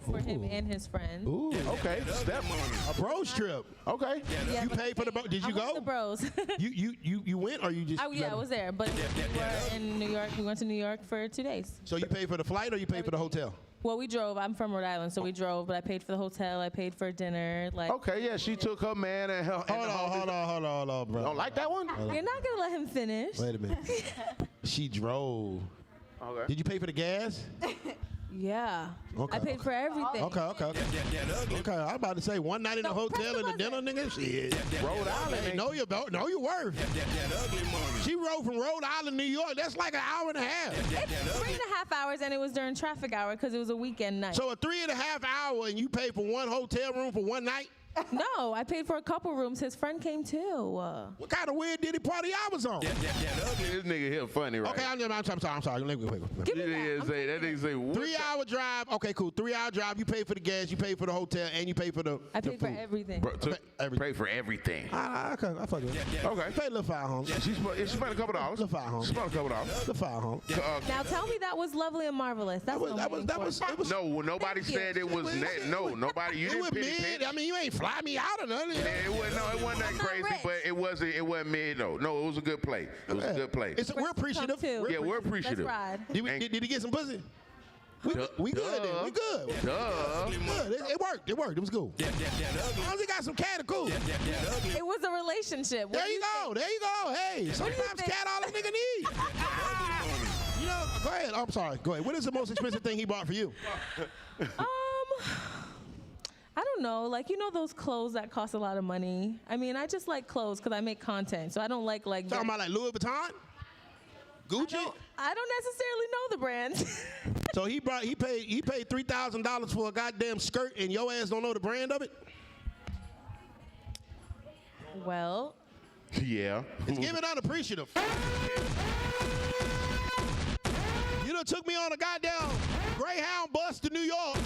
for him and his friends. Ooh, okay. Step a bros trip. Okay. Yeah, you paid for the bros. Did you go? The bros. you went or you just? I was there, but we were in New York. We went to New York for 2 days. So you paid for the flight or you paid for the hotel? Well, we drove. I'm from Rhode Island, so we drove, but I paid for the hotel. I paid for dinner. Okay, yeah, she took her man and her. Hold on, bro. Don't like that one? You're not gonna let him finish. Wait a minute. She drove. Okay. Did you pay for the gas? Yeah. Okay. I paid for everything. Okay. I was about to say one night in the hotel and the dinner, nigga. Shit. Rhode Island. Know your worth. She rode from Rhode Island, New York. That's like an hour and a half. It's 3.5 hours, and it was during traffic hour because it was a weekend night. So a 3.5 hour, and you paid for one hotel room for one night? No, I paid for a couple rooms. His friend came too. What kind of weird Diddy party I was on? This nigga here funny, right? Okay, I'm sorry. Let me Give me that nigga say, what? 3 hour drive. Okay, cool. 3 hour drive. You pay for the gas. You pay for the hotel, and you pay for the. I paid for everything. Pay for everything. I fuck with it. Okay. Pay a little $500. She spent a couple dollars. Little $500. She spent a couple dollars. Little $500. Now tell me that was lovely and marvelous. That was. No, nobody said it was. No, nobody. You didn't It was pity mid. pinch. I mean, you ain't fly me out or nothing. Yeah, it wasn't that crazy, but it wasn't mid though. No, it was a good play. It was a good play. We're appreciative. We're appreciative. Let's ride. Did he get some pussy? We good then. We good. Duh. Good. It worked. It worked. It was cool. As long as he got some cat, it cool. It was a relationship. There you go. There you go. Hey, sometimes cat all a nigga need. You know, go ahead. I'm sorry. Go ahead. What is the most expensive thing he bought for you? I don't know, like, you know those clothes that cost a lot of money? I mean, I just like clothes because I make content, so I don't like Talking about like Louis Vuitton? Gucci? I don't necessarily know the brands. So he paid $3,000 for a goddamn skirt and your ass don't know the brand of it? Well. Yeah. It's giving unappreciative. You done took me on a goddamn Greyhound bus to New York.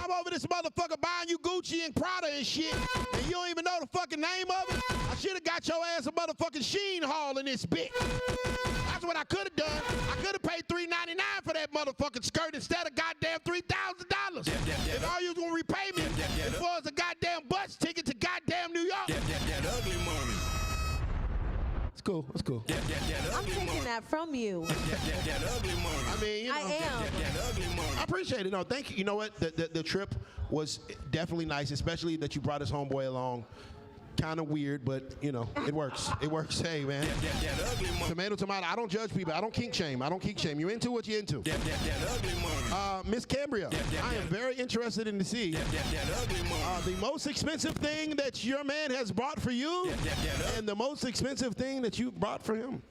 I'm over this motherfucker buying you Gucci and Prada and shit, and you don't even know the fucking name of it? I should have got your ass a motherfucking Sheen haul in this bitch. That's what I could have done. I could have paid $3.99 for that motherfucking skirt instead of goddamn $3,000. If all you was gonna repay me as far as a goddamn bus ticket to goddamn New York. Ugly money. It's cool. It's cool. I'm taking that from you. I mean, you know, I am. I appreciate it. No, thank you. You know what? The trip was definitely nice, especially that you brought his homeboy along. Kind of weird, but you know, it works. It works. Hey, man. Tomato, tomato. I don't judge people. I don't kink shame. You're into what you're into. Miss Cambria, I am very interested in to see the most expensive thing that your man has bought for you, and the most expensive thing that you bought for him.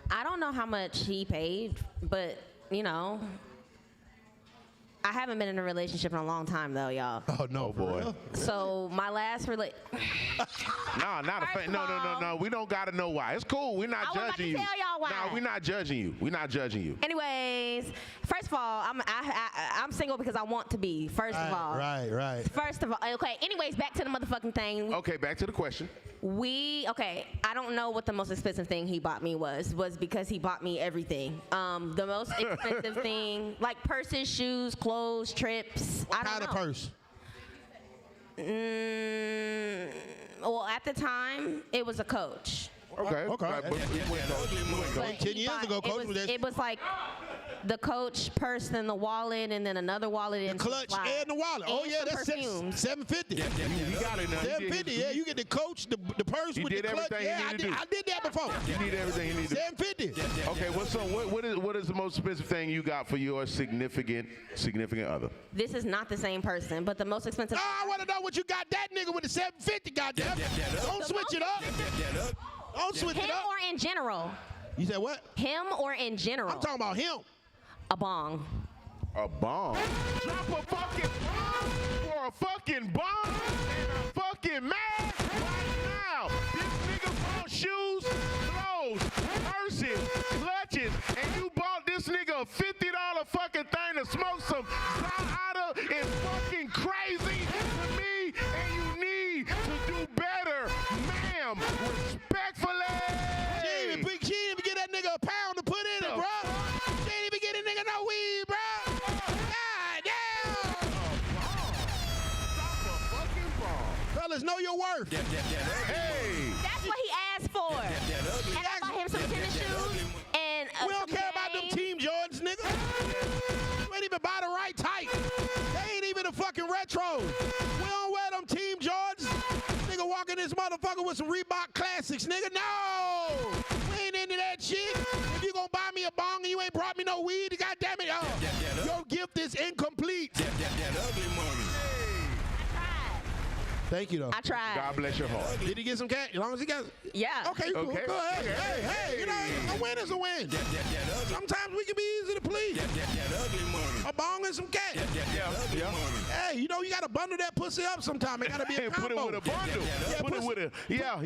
I don't know how much he paid, but you know, I haven't been in a relationship in a long time though, y'all. Oh no, boy. So my last No, we don't gotta know why. It's cool. We're not judging you. I was about to tell y'all why. No, we're not judging you. We're not judging you. Anyways, first of all, I'm single because I want to be. First of all. Right. First of all, okay. Anyways, back to the motherfucking thing. Okay, back to the question. I don't know what the most expensive thing he bought me was because he bought me everything. The most expensive thing, like purses, shoes, clothes, trips. What kind of purse? Well, at the time, it was a Coach. Okay. But 10 years ago, Coach was it was like the Coach purse, then the wallet, and then another wallet. The and clutch and the wallet. And that's perfumes. $750. You got it now. $750. Yeah, you get the Coach, the purse with the clutch. Yeah, I did that before. You need everything you need. $750. Okay, what is the most expensive thing you got for your significant other? This is not the same person, but the most expensive. I want to know what you got that nigga with the $750. Goddamn. Don't switch it up. Don't switch it up. Him or in general? You said what? Him or in general? I'm talking about him. A bong. A bomb? Drop a fucking bomb for a fucking bomb and a fucking man right now. This nigga bought shoes, clothes, purses, clutches, and you bought this nigga a $50 fucking thing to smoke some Zahada is fucking crazy to me, and you need to do better, ma'am. Respectfully. She didn't even get that nigga a pound to put in it, bro. She didn't even get a nigga no weed, bro. God damn. Fellas, know your worth. Hey. That's what he asked for. And I bought him some tennis shoes and we don't care about them Team Jordans, nigga. You ain't even buy the right type. They ain't even the fucking retros. We don't wear them Team Jordans. Nigga walking this motherfucker with some Reebok Classics, nigga. No! We ain't into that shit. If you gonna buy me a bong and you ain't brought me no weed, goddamn it, your gift is incomplete. Ugly money. Thank you, though. I tried. God bless your heart. Did he get some cat? As long as he got. Yeah. Okay, cool. Okay. Go ahead. Hey, you know, a win is a win. Sometimes we can be easy to please. A bong and some cat. Yeah. Hey, you know, you got to bundle that pussy up sometime. It got to be a combo. Put it with a bundle. Put it with a,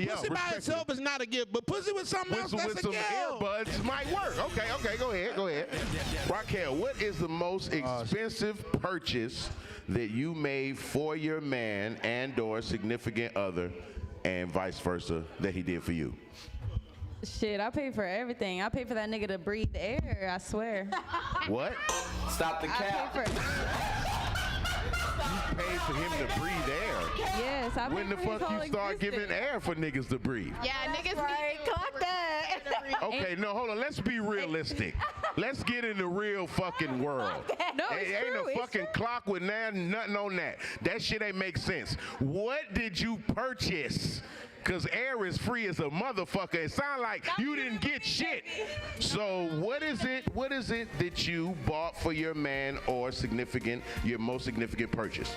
Pussy by itself is not a gift, but pussy with something else, that's with a some gift. earbuds might work. Okay, go ahead. Raquel, what is the most expensive purchase that you made for your man and or significant other and vice versa that he did for you? Shit, I pay for everything. I pay for that nigga to breathe air, I swear. What? Stop the cap. You paid for him to breathe air. Yes, I When the fuck you start giving air for niggas to breathe? Yeah, niggas right. Clock that. Okay, no, hold on. Let's be realistic. Let's get in the real fucking world. No, it's Ain't true. a fucking clock with nothing on that. That shit ain't make sense. What did you purchase? Because air is free as a motherfucker. It sounds like you didn't get shit. So what is it that you bought for your man or your most significant purchase?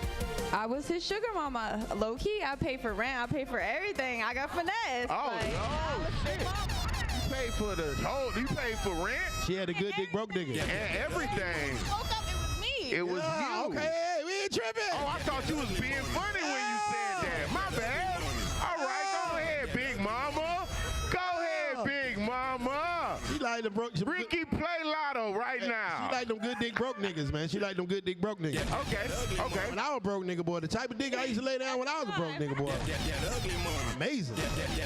I was his sugar mama. Low key, I pay for rent. I pay for everything. I got finesse. Oh, shit. You paid for the whole, you paid for rent? She had a good dick broke nigga. And everything. woke up, it was me. It was you. Okay, hey, we ain't tripping. Oh, I thought you was being funny when you said that. My bad. All right, go ahead, big mama. Go ahead, big mama. She like the broke. Ricky, play lotto right now. She like them good dick broke niggas, man. She like them good dick broke niggas. Okay. When I was a broke nigga boy, the type of dick I used to lay down when I was a broke nigga boy. Amazing.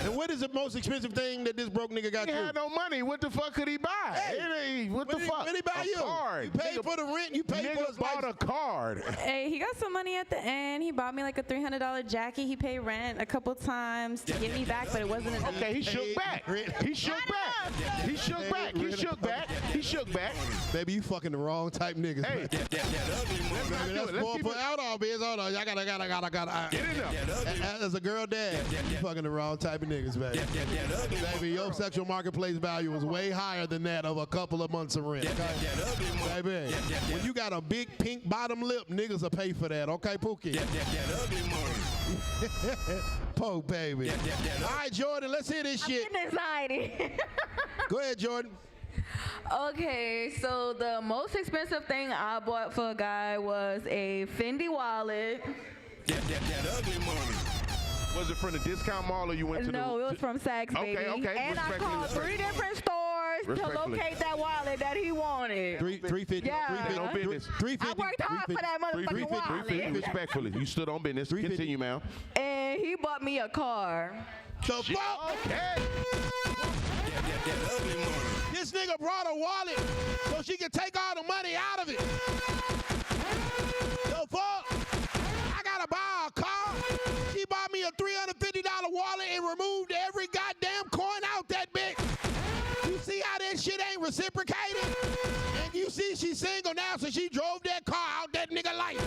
And what is the most expensive thing that this broke nigga got He you? had no money. What the fuck could he buy? What the fuck? What did he buy you? Card. You paid for the rent. You paid for Nigga his bought a card. Hey, he got some money at the end. He bought me like a $300 jacket. He paid rent a couple times to get me back, but it wasn't enough. Okay, he shook back. He shook back. He shook back. He shook back. He shook back. Baby, you fucking the wrong type niggas. Hey, Let's pull for out all biz. Hold on. I gotta. Get in there. As a girl dad, you fucking the wrong type of niggas, baby. Baby, your sexual marketplace value was way higher than that of a couple of months of rent. Okay? Baby, when you got a big pink bottom lip, niggas will pay for that. Okay, Pookie? Poke, baby. All right, Jordan, let's hear this shit. I'm getting anxiety. Go ahead, Jordan. Okay, so the most expensive thing I bought for a guy was a Fendi wallet. Was it from the discount mall or you went to No, it was from Saks, baby. Okay. And I called 3 different stores to locate that wallet that he wanted. 350. Yeah. 350. No business. 350. I worked hard for that motherfucking wallet. 350. Respectfully, you stood on business. Continue, ma'am. And he bought me a car. The fuck? Okay. This nigga brought a wallet so she could take all the money out of it. The fuck? I gotta buy a car. She bought me a $350 wallet and removed every goddamn coin out that bitch. You see how that shit ain't reciprocated? And you see she's single now, so she drove that car out that nigga life.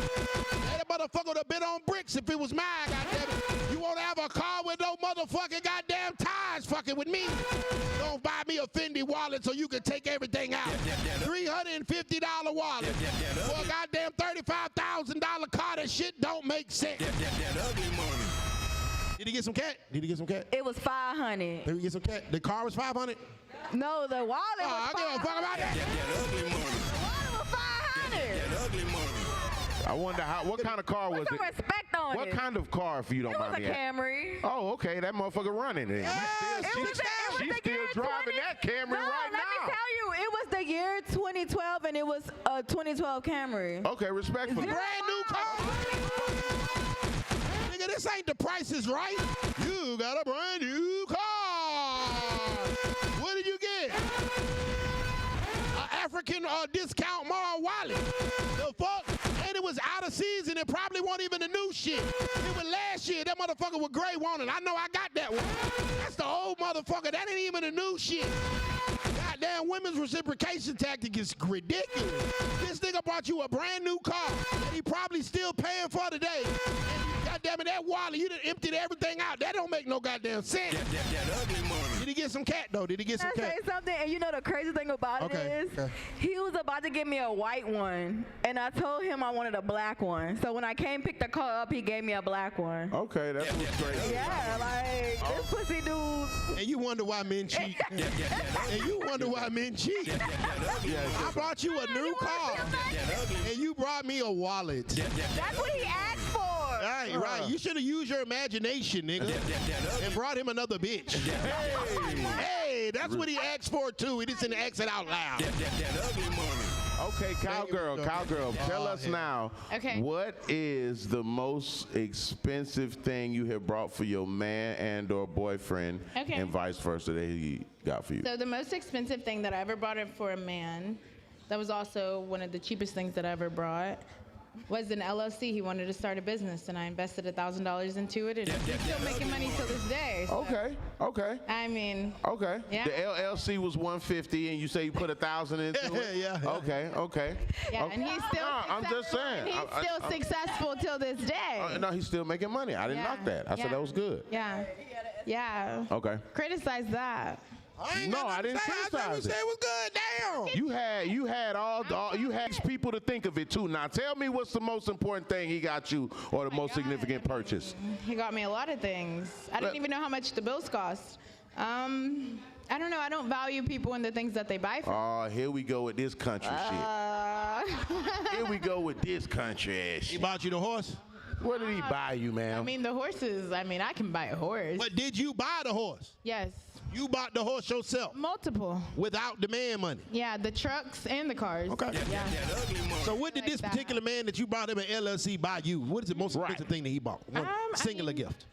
That motherfucker would have been on bricks if it was mine, goddammit. You won't have a car with no motherfucking goddamn tires fucking with me. Don't buy me a Fendi wallet so you can take everything out. $350 wallet for a goddamn $35,000 car. That shit don't make sense. Did he get some cat? It was $500. Did he get some cat? The car was $500? No, the wallet was I give a fuck about that. The wallet was $500. I wonder what kind of car was Put it? some respect on What it. kind of car, if you don't It was mind a me asking? Camry. Oh, okay. That motherfucker running it. She's still driving that Camry right Let me now. tell you, it was the year 2012, and it was a 2012 Camry. Okay, respectfully. Brand new car. Nigga, this ain't The Price is Right. You got a brand new car. What did you get? An African discount mall wallet. The fuck? And it was out of season. It probably wasn't even the new shit. It was last year. That motherfucker with gray wanted. I know I got that one. That's the old motherfucker. That ain't even the new shit. Goddamn women's reciprocation tactic is ridiculous. This nigga bought you a brand new car that he probably still paying for today. And goddamn it, that wallet, you done emptied everything out. That don't make no goddamn sense. Did he get some cat though? Did he get some Can I cat? say something? And you know the crazy thing about it is, he was about to give me a white one, and I told him I wanted a black one. So when I came pick the car up, he gave me a black one. Okay, that's what's great. Yeah, like this pussy dude. And you wonder why men cheat. And you wonder why men cheat. I bought you a new car, and you brought me a wallet. That's what he asked for. Right. You should have used your imagination, nigga, and brought him another bitch. Hey, that's what he asked for too. He just didn't ask it out loud. Okay, cowgirl, tell us now. Okay. What is the most expensive thing you have brought for your man and or boyfriend, Okay. and vice versa that he got for you? So the most expensive thing that I ever bought it for a man, that was also one of the cheapest things that I ever brought, was an LLC. He wanted to start a business, and I invested $1,000 into it, and he's still making money till this day. So, Okay. I mean. Okay. Yeah. The LLC was 150, and you say you put 1,000 into it. Yeah. Okay. Yeah, and he's still. I'm just saying. He's still successful till this day. No, he's still making money. I didn't knock that. I said that was good. Yeah. Okay. Criticize that. I didn't criticize it. It was good. Damn. You had people to think of it too. Now tell me what's the most important thing he got you, or the most significant purchase. He got me a lot of things. I didn't even know how much the bills cost. I don't know. I don't value people and the things that they buy from. Oh, here we go with this country shit. Here we go with this country ass shit. He bought you the horse? What did he buy you, ma'am? I mean, the horses. I mean, I can buy a horse. But did you buy the horse? Yes. You bought the horse yourself? Multiple. Without the man money? Yeah, the trucks and the cars. Okay. Yeah. So what did this particular man that you bought him an LLC buy you? What is the most expensive thing that he bought? One singular gift.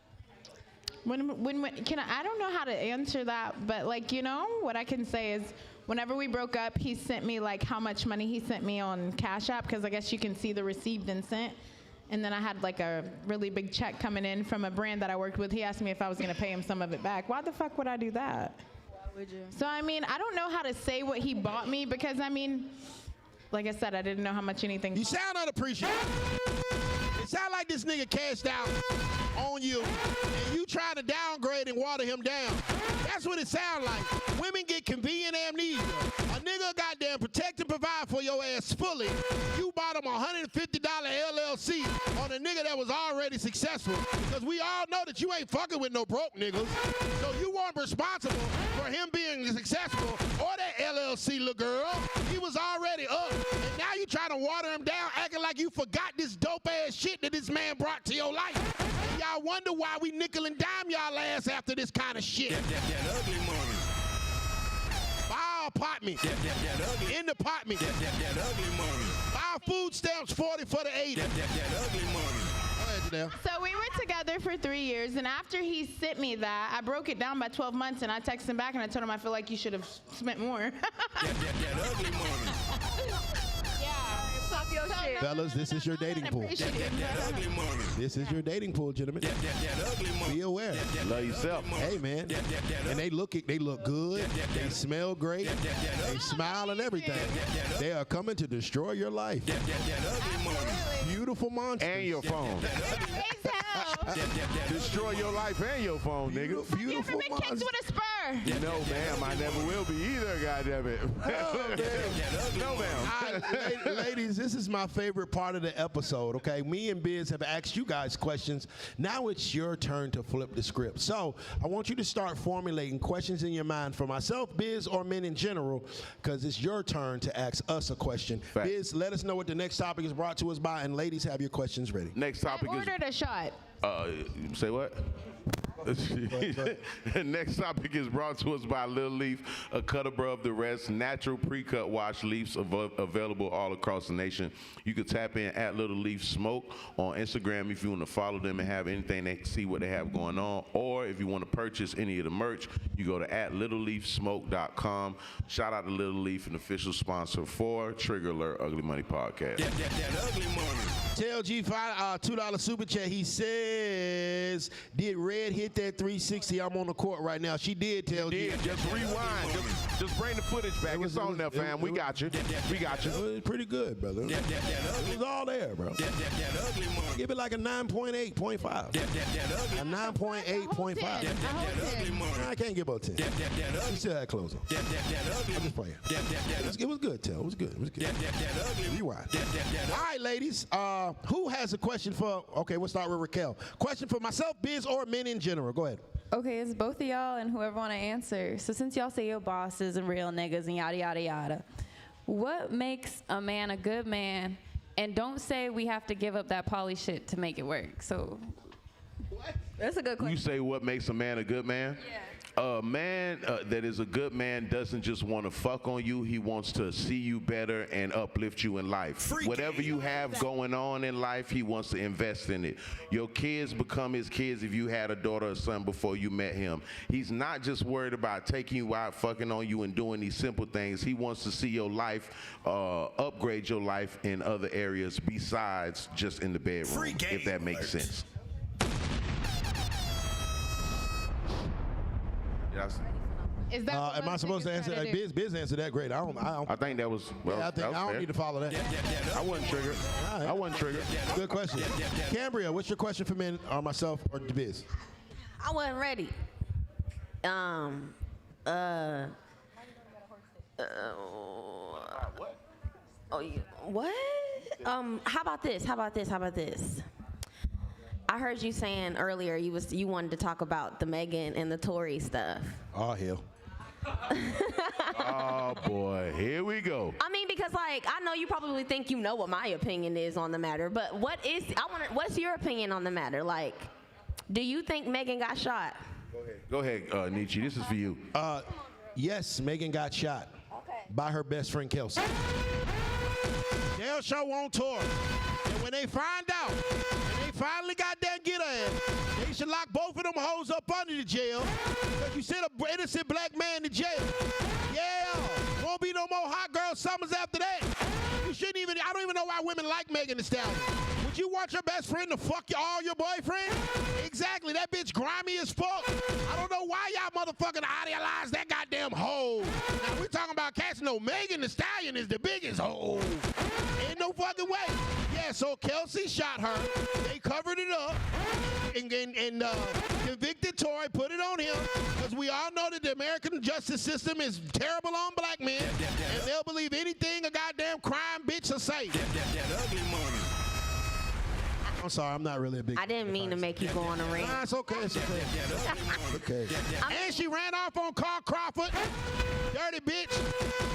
I don't know how to answer that, but what I can say is whenever we broke up, he sent me how much money he sent me on Cash App, because I guess you can see the received and sent. And then I had a really big check coming in from a brand that I worked with. He asked me if I was going to pay him some of it back. Why the fuck would I do that? Why would you? So, I mean, I don't know how to say what he bought me because, I mean, like I said, I didn't know how much anything You sound unappreciated. It sound like this nigga cashed out on you, and you trying to downgrade and water him down. That's what it sound like. Women get convenient amnesia. A nigga goddamn protect and provide for your ass fully. You bought him a $150 LLC on a nigga that was already successful, because we all know that you ain't fucking with no broke niggas. So you weren't responsible for him being successful or that LLC, little girl. He was already up, and now you trying to water him down, acting like you forgot this dope ass shit that this man brought to your life. And y'all wonder why we nickel and dime y'all ass after this kind of shit. That ugly money. Buy our apartment. In the apartment. That ugly money. Buy food stamps 40 for the 80. That ugly money. So we were together for 3 years, and after he sent me that, I broke it down by 12 months, and I texted him back, and I told him I feel like you should have spent more. that ugly money. Talk your shit. Fellas, this is your dating pool. That ugly money. This is your dating pool, gentlemen. That ugly money. Be aware. Love yourself. Hey, man. And they look good. They smell great. They smile and everything. They are coming to destroy your life. Beautiful monsters. And your phone. Destroy your life and your phone, nigga. Beautiful monsters. With a spur. No, ma'am. I never will be either, goddammit. No, ma'am. All right, ladies, this is my favorite part of the episode, okay? Me and Biz have asked you guys questions. Now it's your turn to flip the script. So I want you to start formulating questions in your mind for myself, Biz, or men in general, because it's your turn to ask us a question. Fact. Biz, let us know what the next topic is brought to us by, and ladies, have your questions ready. Next topic I ordered a shot. Say what? Next topic is brought to us by Lil Leaf, a cut above the rest, natural pre-cut wash leaves available all across the nation. You can tap in at Little Leaf Smoke on Instagram if you want to follow them and have anything they see what they have going on, or if you want to purchase any of the merch, you go to @littleleafsmoke.com. Shout out to Little Leaf, an official sponsor for Trigger Alert Ugly Money Podcast. That ugly money. Tell G5 $2 super chat. He says, "Did Red hit that 360? I'm on the court right now." She did. Tell G. Just rewind. Just bring the footage back. It's on there, fam. We got you. We got you. It was pretty good, brother. It was all there, bro. Give it like a 9.8.5. A 9.8.5. I can't give up 10. You still had closer. I'm just playing. It was good, Tell. It was good. It was good. Rewind. All right, ladies. Who has a question for? Okay, we'll start with Raquel. Question for myself, Biz, or men in general. Go ahead. Okay, it's both of y'all and whoever want to answer. So since y'all say your bosses and real niggas and yada, yada, yada, what makes a man a good man? And don't say we have to give up that poly shit to make it work. So That's a good question. You say what makes a man a good man? Yeah. A man that is a good man doesn't just want to fuck on you. He wants to see you better and uplift you in life. Whatever you have going on in life, he wants to invest in it. Your kids become his kids if you had a daughter or son before you met him. He's not just worried about taking you out, fucking on you, and doing these simple things. He wants to see your life, upgrade your life in other areas besides just in the bedroom, if that makes sense. Is that am I supposed to answer? Biz answered that great. I think that was. Well, yeah, I don't fair. need to follow that. I wasn't triggered. Right. I wasn't triggered. Good question. Cambria, what's your question for men or myself or Biz? I wasn't ready. Oh, what? How about this? I heard you saying earlier you wanted to talk about the Megan and the Tory stuff. Oh hell. Oh boy, here we go. I mean, because like I know you probably think you know what my opinion is on the matter, but what's your opinion on the matter? Like, do you think Megan got shot? Go ahead, Nietzsche. This is for you. Yes, Megan got shot by her best friend Kelsey. They'll show on tour, and when they find out, and they finally got that get her ass, they should lock both of them hoes up under the jail because you sent an innocent black man to jail. Yeah, won't be no more hot girl summers after that. You shouldn't even. I don't even know why women like Megan Thee Stallion. Would you want your best friend to fuck all your boyfriends? Exactly. That bitch grimy as fuck. I don't know why y'all motherfucking idealize that goddamn hoe. Now we talking about Cassie. No, Megan Thee Stallion is the biggest hoe. Ain't no fucking way. Yeah, so Kelsey shot her. They covered it up and convicted Tory, put it on him, because we all know that the American justice system is terrible on black men, and they'll believe anything a goddamn crime bitch will say. Ugly money. I'm sorry, I'm not really a big. I didn't mean to make you go on a rant. Nah, it's okay. It's okay. Okay. And she ran off on Carl Crawford. Dirty bitch.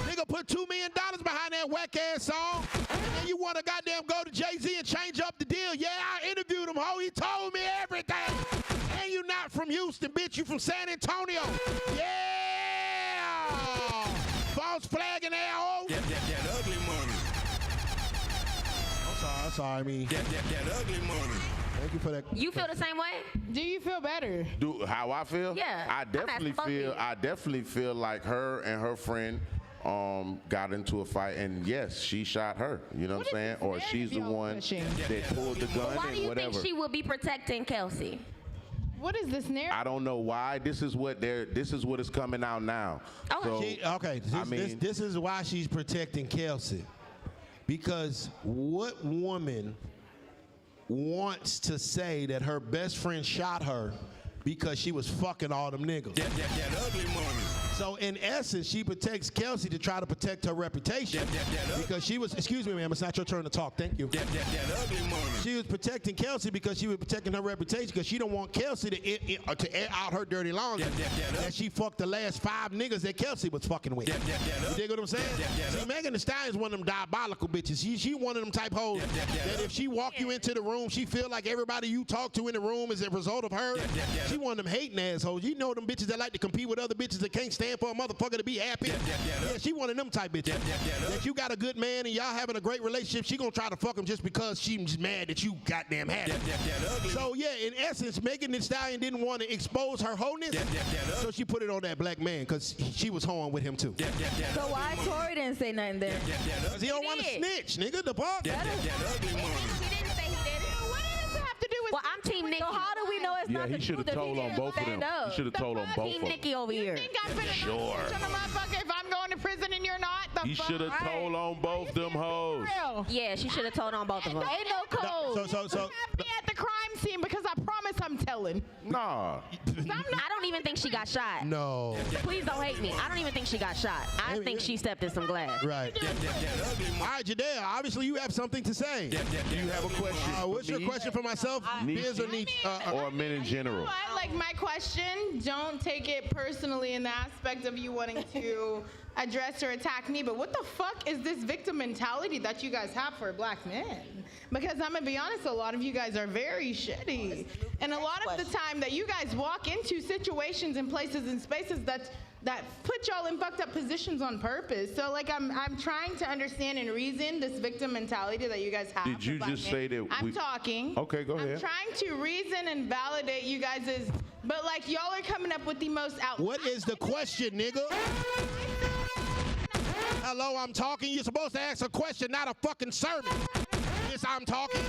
Nigga put $2 million behind that whack ass song. And then you want to goddamn go to Jay-Z and change up the deal. Yeah, I interviewed him, ho. He told me everything. And you not from Houston, bitch. You from San Antonio. Yeah. False flag in there, ho. That ugly money. I'm sorry. I mean, that ugly money. Thank you for that. You feel the same way? Do you feel better? How I feel? Yeah. I definitely feel like her and her friend got into a fight, and yes, she shot her. You know what I'm saying? Or she's the one that pulled the gun Why and do you whatever. think she would be protecting Kelsey? What is this narrative? I don't know why. This is what is coming out now. Okay. So, This is why she's protecting Kelsey. Because what woman wants to say that her best friend shot her because she was fucking all them niggas? That ugly money. So in essence, she protects Kelsey to try to protect her reputation. Because she was, excuse me, ma'am, it's not your turn to talk. Thank you. That ugly money. She was protecting Kelsey because she was protecting her reputation because she don't want Kelsey to air out her dirty laundry. That she fucked the last 5 niggas that Kelsey was fucking with. You dig what I'm saying? See, Megan Thee Stallion is one of them diabolical bitches. She one of them type hoes that if she walk you into the room, she feel like everybody you talk to in the room is a result of her. She one of them hating assholes. You know them bitches that like to compete with other bitches that can't stand for a motherfucker to be happy. Yeah, she one of them type bitches. That you got a good man and y'all having a great relationship, she gonna try to fuck him just because she's mad that you goddamn had it. So yeah, in essence, Megan Thee Stallion didn't want to expose her wholeness, so she put it on that black man because she was hoeing with him too. So why Tory didn't say nothing then? Because he don't want to snitch, nigga. The fuck? He didn't say he did it. What does it have to do with? Well, I'm Team Nikki. So how do we know it's not the he should have truth if told he on didn't both of them. stand up? He should have told on both of Team them. Nikki over here. Think I'm finna Sure. motherfucker if I'm going to prison and you're not? He should have told on both them hoes. Yeah, she should have told on both of them. Ain't no code. So Have me at the crime scene because I promise I'm telling. Nah. I don't even think she got shot. no. Please don't hate me. I don't even think she got shot. I think she stepped in some glass. Right. All right, Jadea, obviously you have something to say. Do you have a question? What's your question for myself? Biz or Nietzsche? Or men in general? I like my question. Don't take it personally in the aspect of you wanting to address or attack me, but what the fuck is this victim mentality that you guys have for black men? Because I'm gonna be honest, a lot of you guys are very shitty. And a lot of of the time that you guys walk into situations and places and spaces that put y'all in fucked up positions on purpose. So like I'm trying to understand and reason this victim mentality that you guys have. Did you just say that I'm talking. Okay, go ahead. I'm trying to reason and validate you guys' but like y'all are coming up with the most What is the question, nigga? Hello, I'm talking. You're supposed to ask a question, not a fucking sermon. Yes, I'm talking.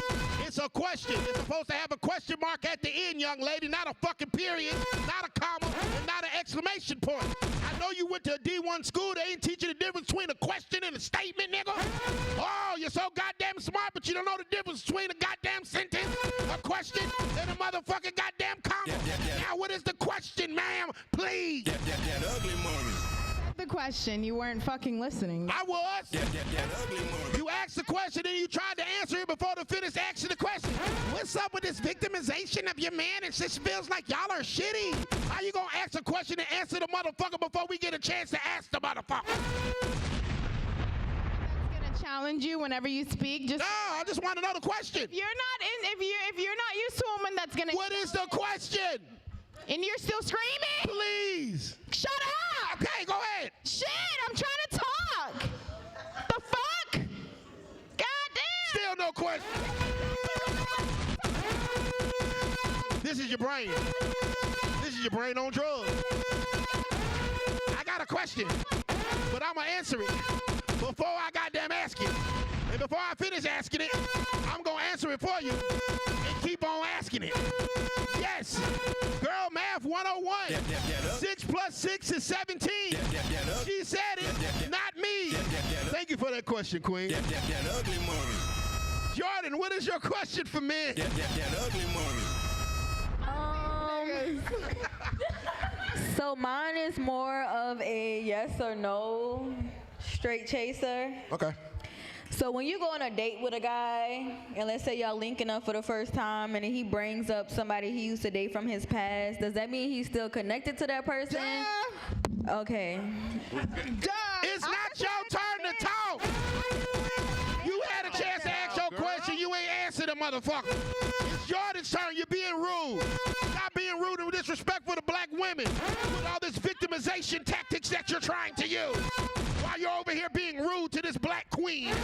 It's a question. It's supposed to have a question mark at the end, young lady, not a fucking period, not a comma, and not an exclamation point. I know you went to a D1 school. They ain't teaching the difference between a question and a statement, nigga. Oh, you're so goddamn smart, but you don't know the difference between a goddamn sentence, a question, and a motherfucking goddamn comma. Now, what is the question, ma'am? Please. That ugly money. The question, you weren't fucking listening. I was. That ugly money. You asked the question and you tried to answer it before the finish asking the question. What's up with this victimization of your man? It just feels like y'all are shitty. How you gonna ask a question and answer the motherfucker before we get a chance to ask the motherfucker? That's gonna challenge you whenever you speak. Just no, I just want to know the question. If you're not used to a woman that's gonna. What is the question? And you're still screaming? Please. Shut up! Okay, go ahead. Shit, I'm trying to talk. The fuck? Goddamn. Still no question. This is your brain. This is your brain on drugs. I got a question, but I'm going to answer it before I goddamn ask it. And before I finish asking it, I'm going to answer it for you and keep on asking it. Yes. Girl Math 101. 6 plus 6 is 17. She said it, not me. Thank you for that question, Queen. That ugly money. Jordan, what is your question for men? That ugly money. So mine is more of a yes or no straight chaser. Okay. So when you go on a date with a guy, and let's say y'all linking up for the first time, and he brings up somebody he used to date from his past, does that mean he's still connected to that person? Duh. Okay. Duh. It's not your turn to talk. You had a chance to ask your question. You ain't answered the motherfucker. It's Jordan's turn. You're being rude. Stop being rude and disrespectful to black women with all this victimization tactics that you're trying to use. While you're over here being rude to this black queen. Hey,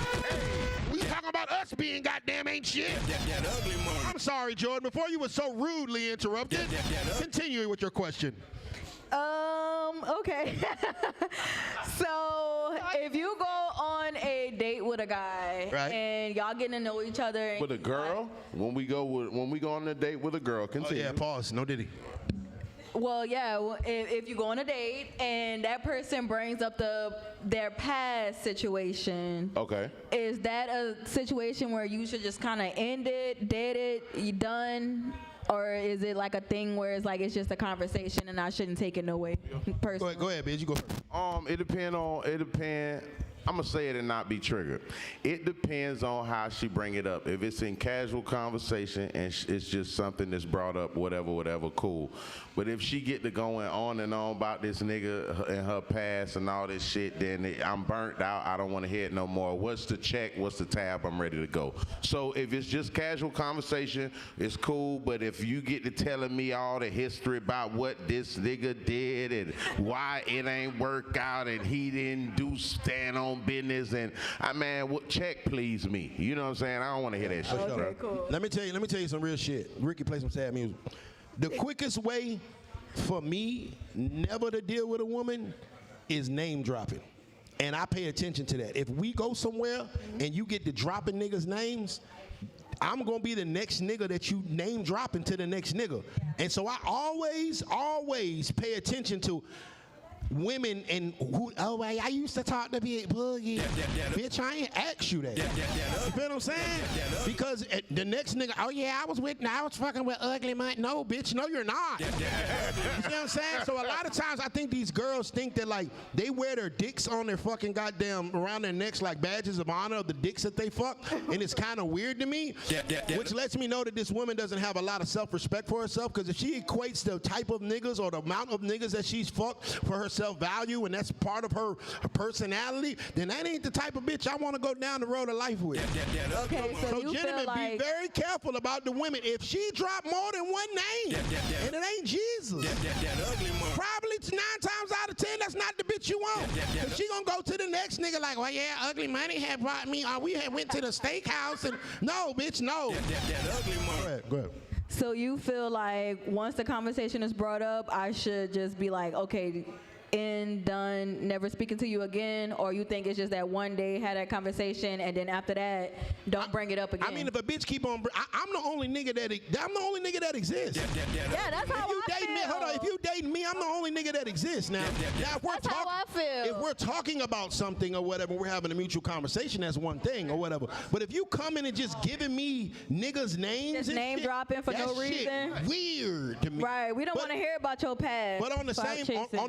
we talking about us being goddamn ain't shit. That ugly money. I'm sorry, Jordan. Before you were so rudely interrupted, continue with your question. Okay. So if you go on a date with a guy and y'all getting to know each other. With a girl? When we go on a date with a girl, continue. Oh, yeah, pause. No Diddy. Well, yeah, if you go on a date and that person brings up their past situation. Okay. Is that a situation where you should just kind of end it, dead it, you done? Or is it like a thing where it's like it's just a conversation and I shouldn't take it no way personally? Go ahead, bitch. You go first. It depends. I'm going to say it and not be triggered. It depends on how she bring it up. If it's in casual conversation and it's just something that's brought up, whatever, cool. But if she get to going on and on about this nigga and her past and all this shit, then I'm burnt out. I don't want to hear it no more. What's the check? What's the tab? I'm ready to go. So if it's just casual conversation, it's cool. But if you get to telling me all the history about what this nigga did and why it ain't work out and he didn't stand on business and check please me. You know what I'm saying? I don't want to hear that shit, okay, bro. cool. Let me tell you some real shit. Ricky, play some sad music. The quickest way for me never to deal with a woman is name dropping. And I pay attention to that. If we go somewhere and you get to dropping niggas' names, I'm going to be the next nigga that you name dropping to the next nigga. And so I always pay attention to women and who, I used to talk to Big Boogie. Bitch, I ain't asked you that. You feel what I'm saying? Because the next nigga, I was fucking with Ugly Money. No, bitch, no, you're not. You see what I'm saying? So a lot of times I think these girls think that like they wear their dicks on their fucking goddamn around their necks like badges of honor of the dicks that they fuck. And it's kind of weird to me, which lets me know that this woman doesn't have a lot of self-respect for herself, because if she equates the type of niggas or the amount of niggas that she's fucked for herself self-value and that's part of her personality, then that ain't the type of bitch I want to go down the road of life with. Okay, so you gentlemen, feel like be very careful about the women. If she drop more than one name, And it ain't Jesus. That ugly money. Probably 9 times out of 10, that's not the bitch you want. But she gonna go to the next nigga like, well, yeah, ugly money had brought me, we had went to the steakhouse and, no, bitch, no. That ugly money. Go ahead. So you feel like once the conversation is brought up, I should just be like, okay, end, done, never speaking to you again? Or you think it's just that one day, had that conversation, and then after that, don't bring it up again? I mean, if a bitch keep on, I'm the only nigga that exists. Yeah, that's how I feel. Hold on, if you dating me, I'm the only nigga that exists. Now, that's how I feel. If we're talking about something or whatever, we're having a mutual conversation, that's one thing or whatever. But if you come in and just giving me niggas' names, just name shit, dropping for no reason, weird to me. Right, we don't want to hear about your past. But on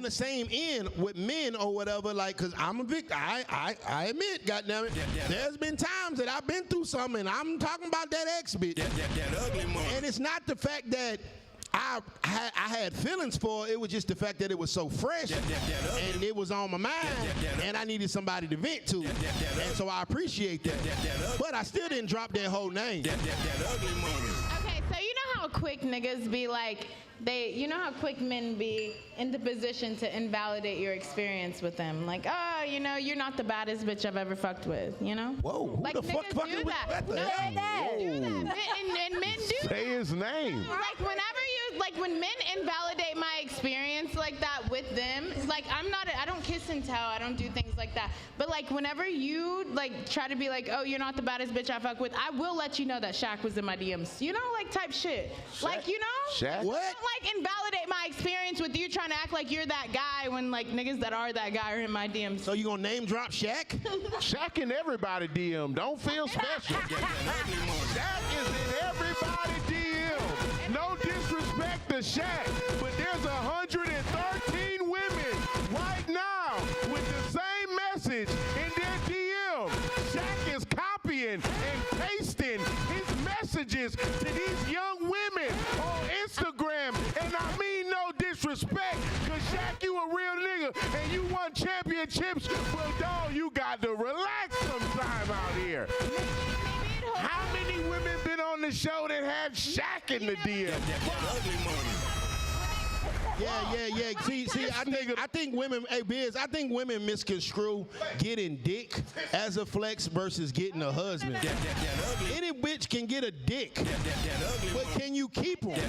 the same end with men or whatever, like, cause I'm a victim. I admit, goddammit, there's been times that I've been through something, and I'm talking about that ex bitch. That ugly money. And it's not the fact that I had feelings for it. It was just the fact that it was so fresh and it was on my mind and I needed somebody to vent to. And so I appreciate that. But I still didn't drop that whole name. That ugly money. Okay, so you know how quick niggas be like, you know how quick men be in the position to invalidate your experience with them. Like, oh, you know, you're not the baddest bitch I've ever fucked with, you know? Whoa, who like, the fuck niggas fucking do with that. that? No, they do that. And men do that. Say his name. Like when men invalidate my experience like that with them, like I don't kiss and tell, I don't do things like that. But like whenever you like try to be like, oh, you're not the baddest bitch I fuck with, I will let you know that Shaq was in my DMs. You know, like type shit. Shaq? Like, you know? Shaq? What? Don't like invalidate my experience with you trying to act like you're that guy when like niggas that are that guy are in my DMs. So you gonna name drop Shaq? Shaq in everybody DM. Don't feel special. Shaq is in everybody DM. No disrespect to Shaq, but there's 113 women right now with the same message in their DM. Shaq is copying and pasting his messages to these young women on Instagram. And I mean no disrespect, because Shaq, you a real nigga and you won championships. Well, dog, you got to relax sometime out here. How many women been on the show that had Shaq in the DM? Yeah. See, I think women, hey Biz, I think women misconstrue getting dick as a flex versus getting a husband. Any bitch can get a dick, but can you keep him?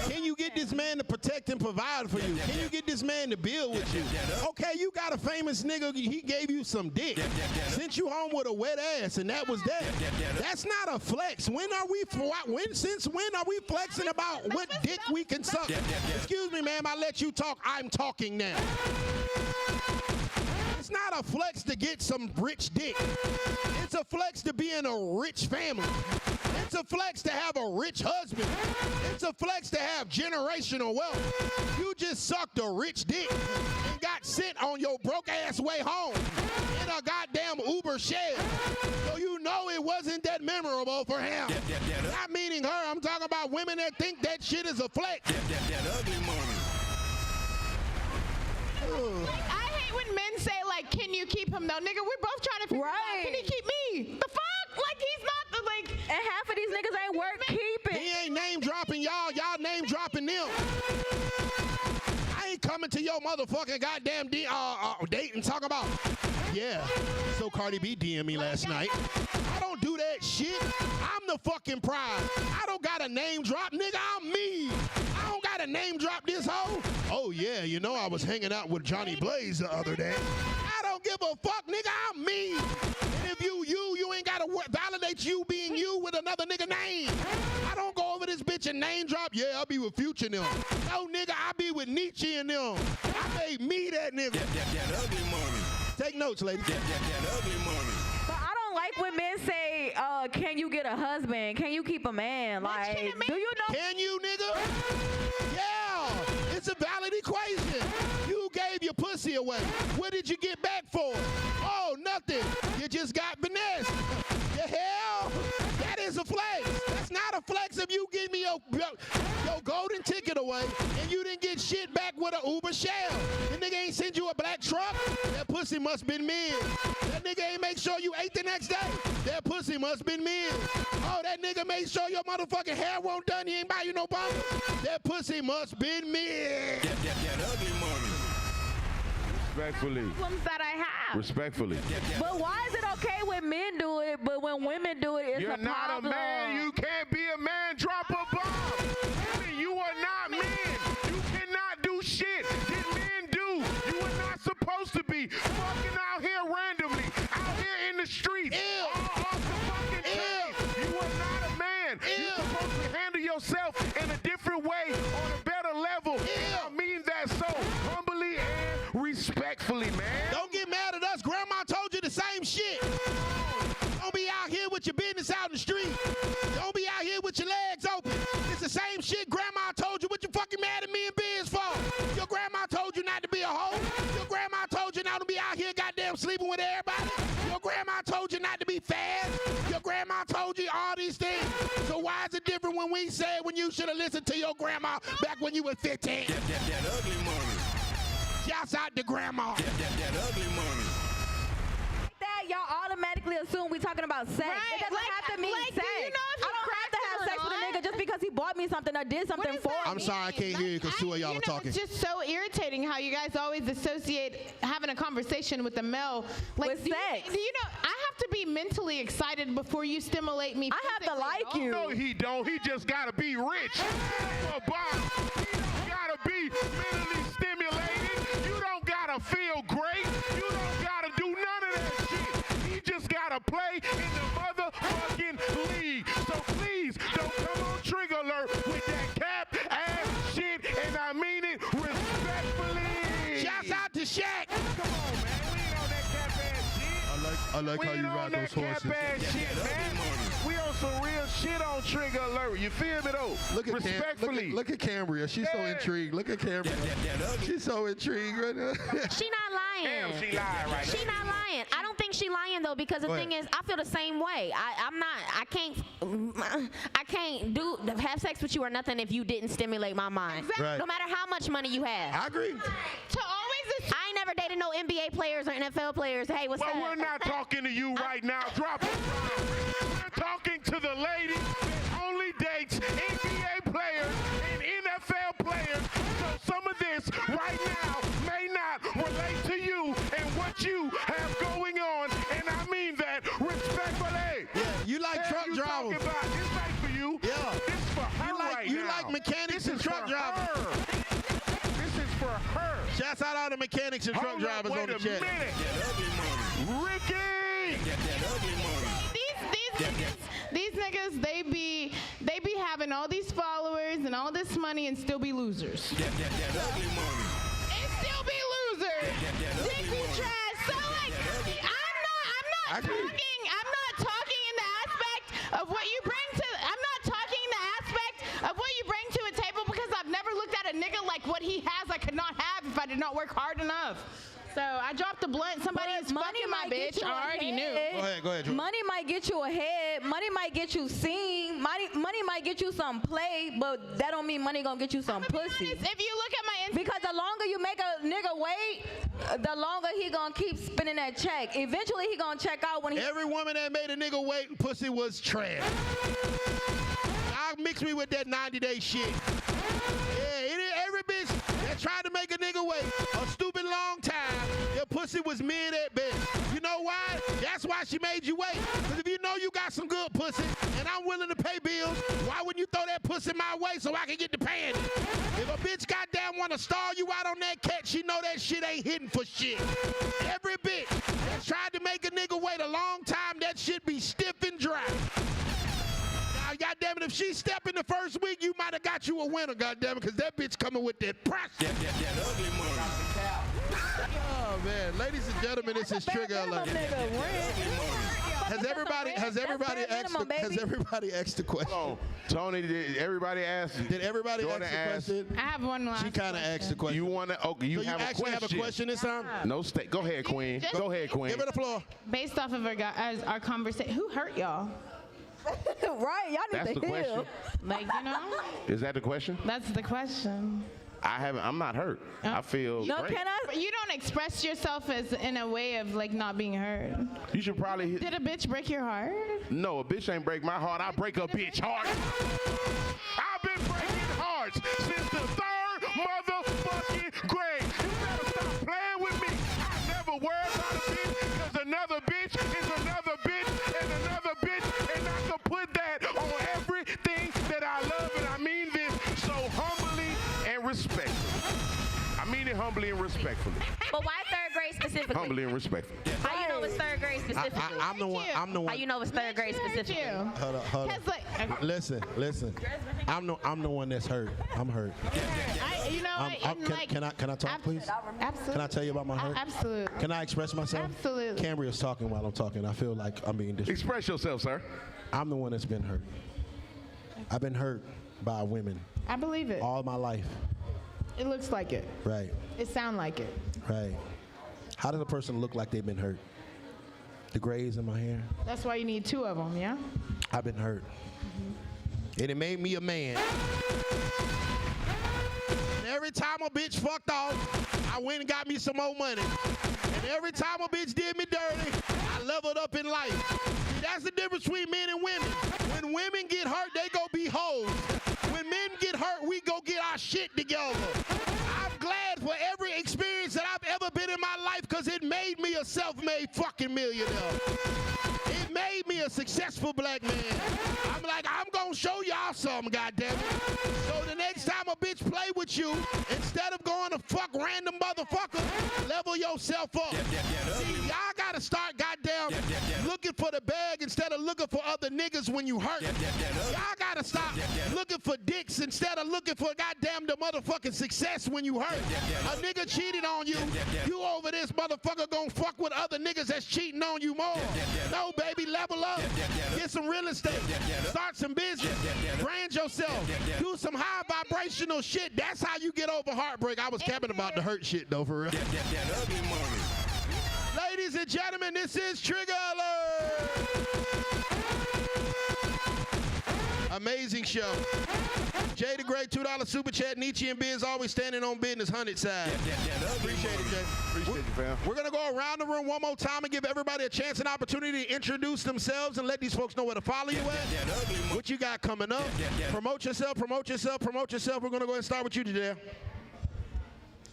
Can you get this man to protect and provide for you? Can you get this man to build with you? Okay, you got a famous nigga, he gave you some dick, sent you home with a wet ass, and that was that. That's not a flex. Since when are we flexing about what dick we can suck? Excuse me, ma'am, I let you talk. I'm talking now. It's not a flex to get some rich dick. It's a flex to be in a rich family. It's a flex to have a rich husband. It's a flex to have generational wealth. You just sucked a rich dick and got sent on your broke ass way home in a goddamn Uber shell. So you know it wasn't that memorable for him. Not meaning her. I'm talking about women that think that shit is a flex. That ugly money. I hate when men say like, can you keep him though? Nigga, we're both trying to figure out, can he keep me? The fuck? Like he's not the like. And half of these niggas ain't worth keeping. He ain't name dropping y'all name dropping them. I ain't coming to your motherfucking goddamn date and talk about, yeah, so Cardi B DM'd me last night. I don't do that shit. I'm the fucking prize. I don't got a name drop, nigga, I'm me. I don't got to name drop this hoe. Oh yeah, you know I was hanging out with Johnny Blaze the other day. I don't give a fuck, nigga, I'm me. And if you ain't got to validate you being you with another nigga name. I don't go over this bitch and name drop, yeah, I'll be with Future and them. No, nigga, I be with Nietzsche and them. I made me that nigga. That ugly money. Take notes, ladies. That ugly money. But I don't like when men say, can you get a husband? Can you keep a man? Like, do you know? Can you, nigga? Yeah, it's a valid equation. You gave your pussy away. What did you get back for? Oh, nothing. You just got finessed. The hell? That is a flex. That's not a flex if you give me your golden ticket away and you didn't get shit back with an Uber shell. The nigga ain't send you a black truck. That pussy pussy must been men. That nigga ain't make sure you ate the next day. That pussy must been men. Oh, that nigga made sure your motherfucking hair won't done. He ain't buy you no bumper. That pussy must been men. That ugly money. Respectfully. Problems that I have. Respectfully. But why is it okay when men do it, but when women do it, it's You're a not problem? a man. You can't be a man. Drop a bomb. Women, you are not men. You cannot do shit that men do. You are not supposed to be fucking out here randomly, out here in the streets, all off the fucking chain. You are not a man. You're supposed to handle yourself in a different way, on a better level. I mean that so humbly and respectfully, man. Don't get mad at us. Grandma told you the same shit. Don't be out here with your business out in the street. Don't be out here with your legs open. It's the same shit Grandma told you. What you fucking mad at me and Biz for? Your grandma told you not to be a hoe. Your grandma told you not to be out here goddamn sleeping with everybody. Your grandma told you not to be fast. Your grandma told you all these things. So why is it different when we said when you should have listened to your grandma back when you were 15? That ugly money. Shouts out to grandma. That ugly money. That y'all automatically assume we talking about sex. Right, It doesn't have to mean like, sex. do you know if you I don't have to have cracked sex it or with a not? nigga just because he bought me something or did something for me. I'm sorry, I can't hear you because two of y'all are talking. It's just so irritating how you guys always associate having a conversation with the male With sex. Do you know, I have to be mentally excited before you stimulate me. I have to like you. No, he don't. He just gotta be rich. For Bob, he don't gotta be mentally stimulated. You don't gotta feel great. You don't gotta do none of that shit. He just gotta play in the motherfucking league. So please don't come on Trigger Alert with that cap ass shit, and I mean it respectfully. Shouts out to Shaq. Come on, man. We ain't on that cap ass shit. I like We how ain't you on ride that those horses. cap ass shit, man. We on some real shit on Trigger Alert. You feel me though? Look at respectfully. look at Cambria. She's so intrigued. Look at Cambria. She's so intrigued right now. She not lying. Damn, she lied right She not lying. I don't think she lying though because the thing is, I feel the same way. I can't have sex with you or nothing if you didn't stimulate my mind. Right. No matter how much money you have. I agree. I ain't never dated no NBA players or NFL players. Hey, what's Well, up? we're not talking to you right now. Drop it. We're talking to the lady that only dates NBA players and NFL players. So some of this right now may not relate to you and what you have going on. And I mean that respectfully. Yeah, you like And truck you drivers. talking about, this ain't for you. Yeah. This is for her right You now. like mechanics This and is truck for drivers. her. This is for her. Shouts out all the mechanics and truck Hold drivers up, on the wait a chat. minute. That ugly money. Ricky! That ugly money. These niggas, they be having all these followers and all this money and still be losers. That ugly money. And still be losers. Dick be trash. So like, I'm not talking in the aspect of what you bring to. I'm not talking in the aspect of what you bring to a table because I've never looked at a nigga like what he has. I could not have if I did not work hard enough. So I dropped a blunt. Somebody is fucking my bitch. I already knew. Go ahead, Jordan. Money might get you ahead. Money might get you seen. Money might get you some play, but that don't mean money gonna get you some pussy. Honest, if you look at my Instagram, Because the longer you make a nigga wait, the longer he gonna keep spending that check. Eventually he gonna check out when he. Every woman that made a nigga wait, pussy was trash. I'll mix me with that 90-day shit. Yeah, every bitch that tried to make a nigga wait a stupid long time, your pussy was mid at best. You know why? That's why she made you wait. Because if you know you got some good pussy and I'm willing to pay bills, why wouldn't you throw that pussy my way so I can get the paying? If a bitch goddamn want to stall you out on that cat, she know that shit ain't hitting for shit. Every bitch that tried to make a nigga wait a long time, that shit be stiff and dry. Now, goddamn it, if she step in the first week, you might have got you a winner, goddamn it, because that bitch coming with that pressure. That ugly money. Oh man, ladies and gentlemen, this is Trigger Alert. Has everybody asked the question? Oh, Tony, did everybody ask? Did everybody Jordan ask the question? I have one last. She kind of asked the question. You want to? Okay, you So have a actually question. have a question this time? No state. Go ahead, Queen. Go ahead, Queen. Give her the floor. Based off of our conversation, who hurt y'all? Right, y'all That's need the to heal. question. Like, you know? Is that the question? That's the question. I'm not hurt. I feel No, great. can I? But you don't express yourself as in a way of like not being heard. You should probably. Did a bitch break your heart? No, a bitch ain't break my heart. I break a bitch heart. I've been breaking hearts since the 3rd motherfucking grade. You better stop playing with me. I never worry about a bitch because another bitch is another bitch and another bitch, and I can put that on everything that I love, and I mean this so humbly and respectfully. I mean it humbly and respectfully. But why 3rd grade specifically? Humbly and respectfully. How you know it's 3rd grade specifically? I'm the one. How you know it's 3rd grade specifically? Hold on. 'Cause, like, Listen. I'm the one that's hurt. I'm hurt. you know what? Can I talk, please? Absolutely. Can I tell you about my hurt? Absolutely. Can I express myself? Absolutely. Cambria's talking while I'm talking. I feel like I'm being disrespectful. Express yourself, sir. I'm the one that's been hurt. I've been hurt by women I believe it. all my life. It looks like it. Right. It sounds like it. Right. How does a person look like they've been hurt? The grays in my hair. That's why you need 2 of them, yeah? I've been hurt. And it made me a man. And every time a bitch fucked off, I went and got me some more money. And every time a bitch did me dirty, I leveled up in life. See, that's the difference between men and women. When women get hurt, they go be hoes. When men get hurt, we go get our shit together. I'm glad for every experience that I've ever been in my life because it made me a self-made fucking millionaire. It made me a successful black man. I'm like, I'm gonna show y'all something, goddammit. So the next time a bitch play with you, instead of going to fuck random motherfuckers, level yourself up. See, y'all gotta start goddamn looking for the bag instead of looking for other niggas when you hurt. Y'all gotta stop looking for dicks instead of looking for goddamn the motherfucking success when you hurt. A nigga cheated on you, you over this motherfucker gonna fuck with other niggas that's cheating on you more. No, baby, level up. Get some real estate. Start some business. Brand yourself. Do some high vibrational shit. That's how you get over heartbreak. I was capping about the hurt shit though, for real. Ladies and gentlemen, this is Trigger Alert. Amazing show. Jay the Great, $2 super chat. Nietzsche and Biz always standing on business, 100 side. Appreciate it, Jay. Appreciate you, fam. We're going to go around the room one more time and give everybody a chance and opportunity to introduce themselves and let these folks know where to follow you at. What you got coming up. Promote yourself, promote yourself, promote yourself. We're going to go ahead and start with you today.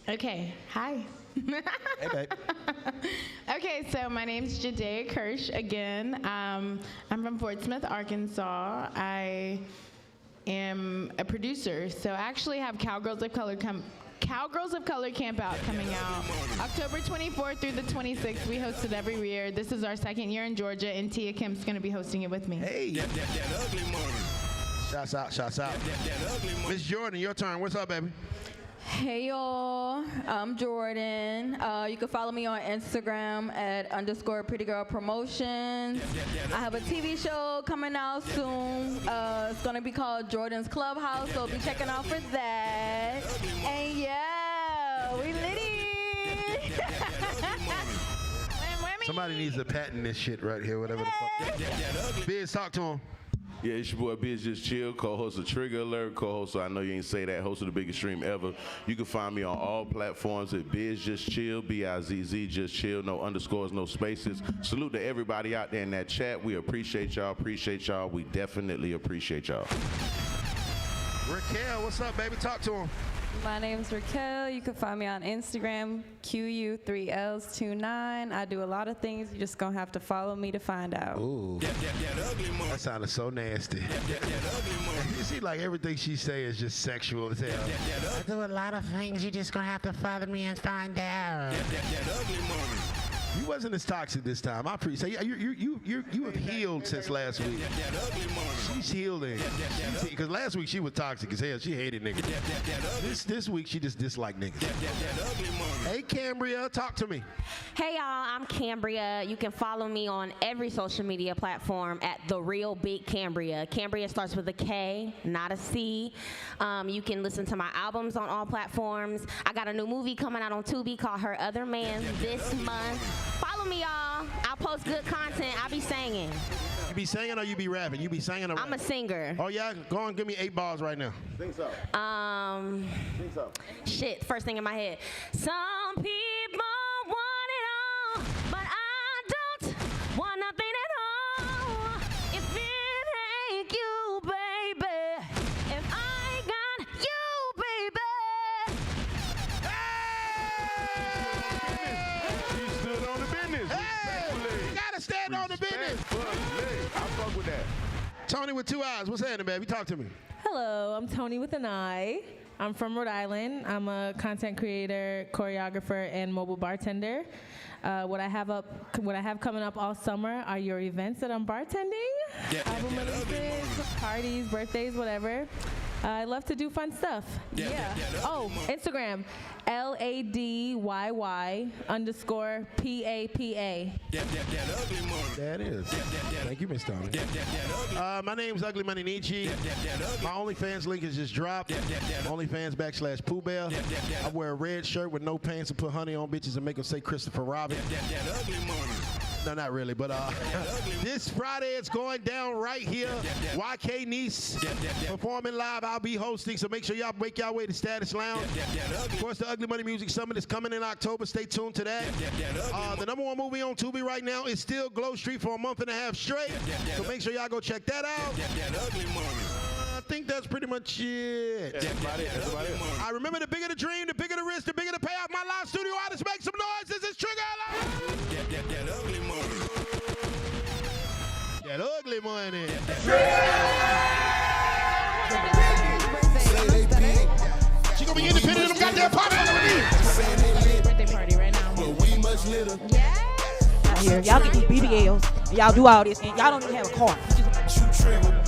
Okay. Hi. Hey, babe. Okay, so my name's Jadea Kirsch again. I'm from Fort Smith, Arkansas. I am a producer, so I actually have Cowgirls of Color Camp Out coming out October 24th through the 26th. We host it every year. This is our 2nd year in Georgia, and Tia Kim's going to be hosting it with me. Hey. Shouts out. Miss Jordan, your turn. What's up, baby? Hey y'all, I'm Jordan. You can follow me on Instagram at _prettygirlpromotions. I have a TV show coming out soon. It's gonna be called Jordan's Clubhouse, so be checking out for that. And yeah, we litty. Somebody needs to patent this shit right here, whatever the fuck. Biz, talk to him. Yeah, it's your boy Bizzjustchill, co-host of Trigger Alert, co-host of I Know You Ain't Say That, host of the biggest stream ever. You can find me on all platforms at Bizzjustchill, B-I-Z-Z, just chill, no underscores, no spaces. Salute to everybody out there in that chat. We appreciate y'all, We definitely appreciate y'all. Raquel, what's up, baby? Talk to him. My name's Raquel. You can find me on Instagram, QU3Ls29. I do a lot of things. You're just going to have to follow me to find out. Ooh. That sounded so nasty. You see, like, everything she say is just sexual as hell. I do a lot of things. You're just going to have to follow me and find out. You wasn't as toxic this time. I appreciate you have healed since last week. She's healing. Because last week she was toxic as hell. She hated niggas. This week she just disliked niggas. Hey, Cambria, talk to me. Hey, y'all, I'm Cambria. You can follow me on every social media platform at The Real Big Cambria. Cambria starts with a K, not a C. You can listen to my albums on all platforms. I got a new movie coming out on Tubi called Her Other Man this month. Follow Follow me, y'all. I'll post good content. I'll be singing. You be singing or you be rapping? You be singing or rapping? I'm a singer. Oh, yeah? Go on, give me 8 bars right now. Think so. Think so. Shit, first thing in my head. Some people want it all, but I don't want nothing at all. If it ain't you, baby. If I ain't got you, baby. She stood on the business. Hey, you gotta stand on the business. I fuck with that. Tony with 2 eyes. What's happening, baby? Talk to me. Hello, I'm Tony with an I. I'm from Rhode Island. I'm a content creator, choreographer, and mobile bartender. What I have coming up all summer are your events that I'm bartending, album releases, parties, birthdays, whatever. I love to do fun stuff. Yeah. Oh, Instagram, LADYY_PAPA. That is. Thank you, Miss Tony. My name's Ugly Money Nietzsche. My OnlyFans link is just dropped. OnlyFans /Pooh Bear. I wear a red shirt with no pants and put honey on bitches and make them say Christopher Robin. No, not really, but this Friday it's going down right here. YK Niece performing live. I'll be hosting, so make sure y'all make y'all way to Status Lounge. Of course, the Ugly Money Music Summit is coming in October. Stay tuned to that. The #1 movie on Tubi right now is still Glow Street for a month and a half straight. So make sure y'all go check that out. I think that's pretty much it. That's about it. I remember the bigger the dream, the bigger the risk, the bigger the payoff. My live studio artists make some noise. This is Trigger Alert. That ugly money. That ugly money. She gonna be independent of them goddamn party. Birthday party right now. But we much litter. Out here, y'all get these BBLs, and y'all do all this, and y'all don't even have a car. You trigger.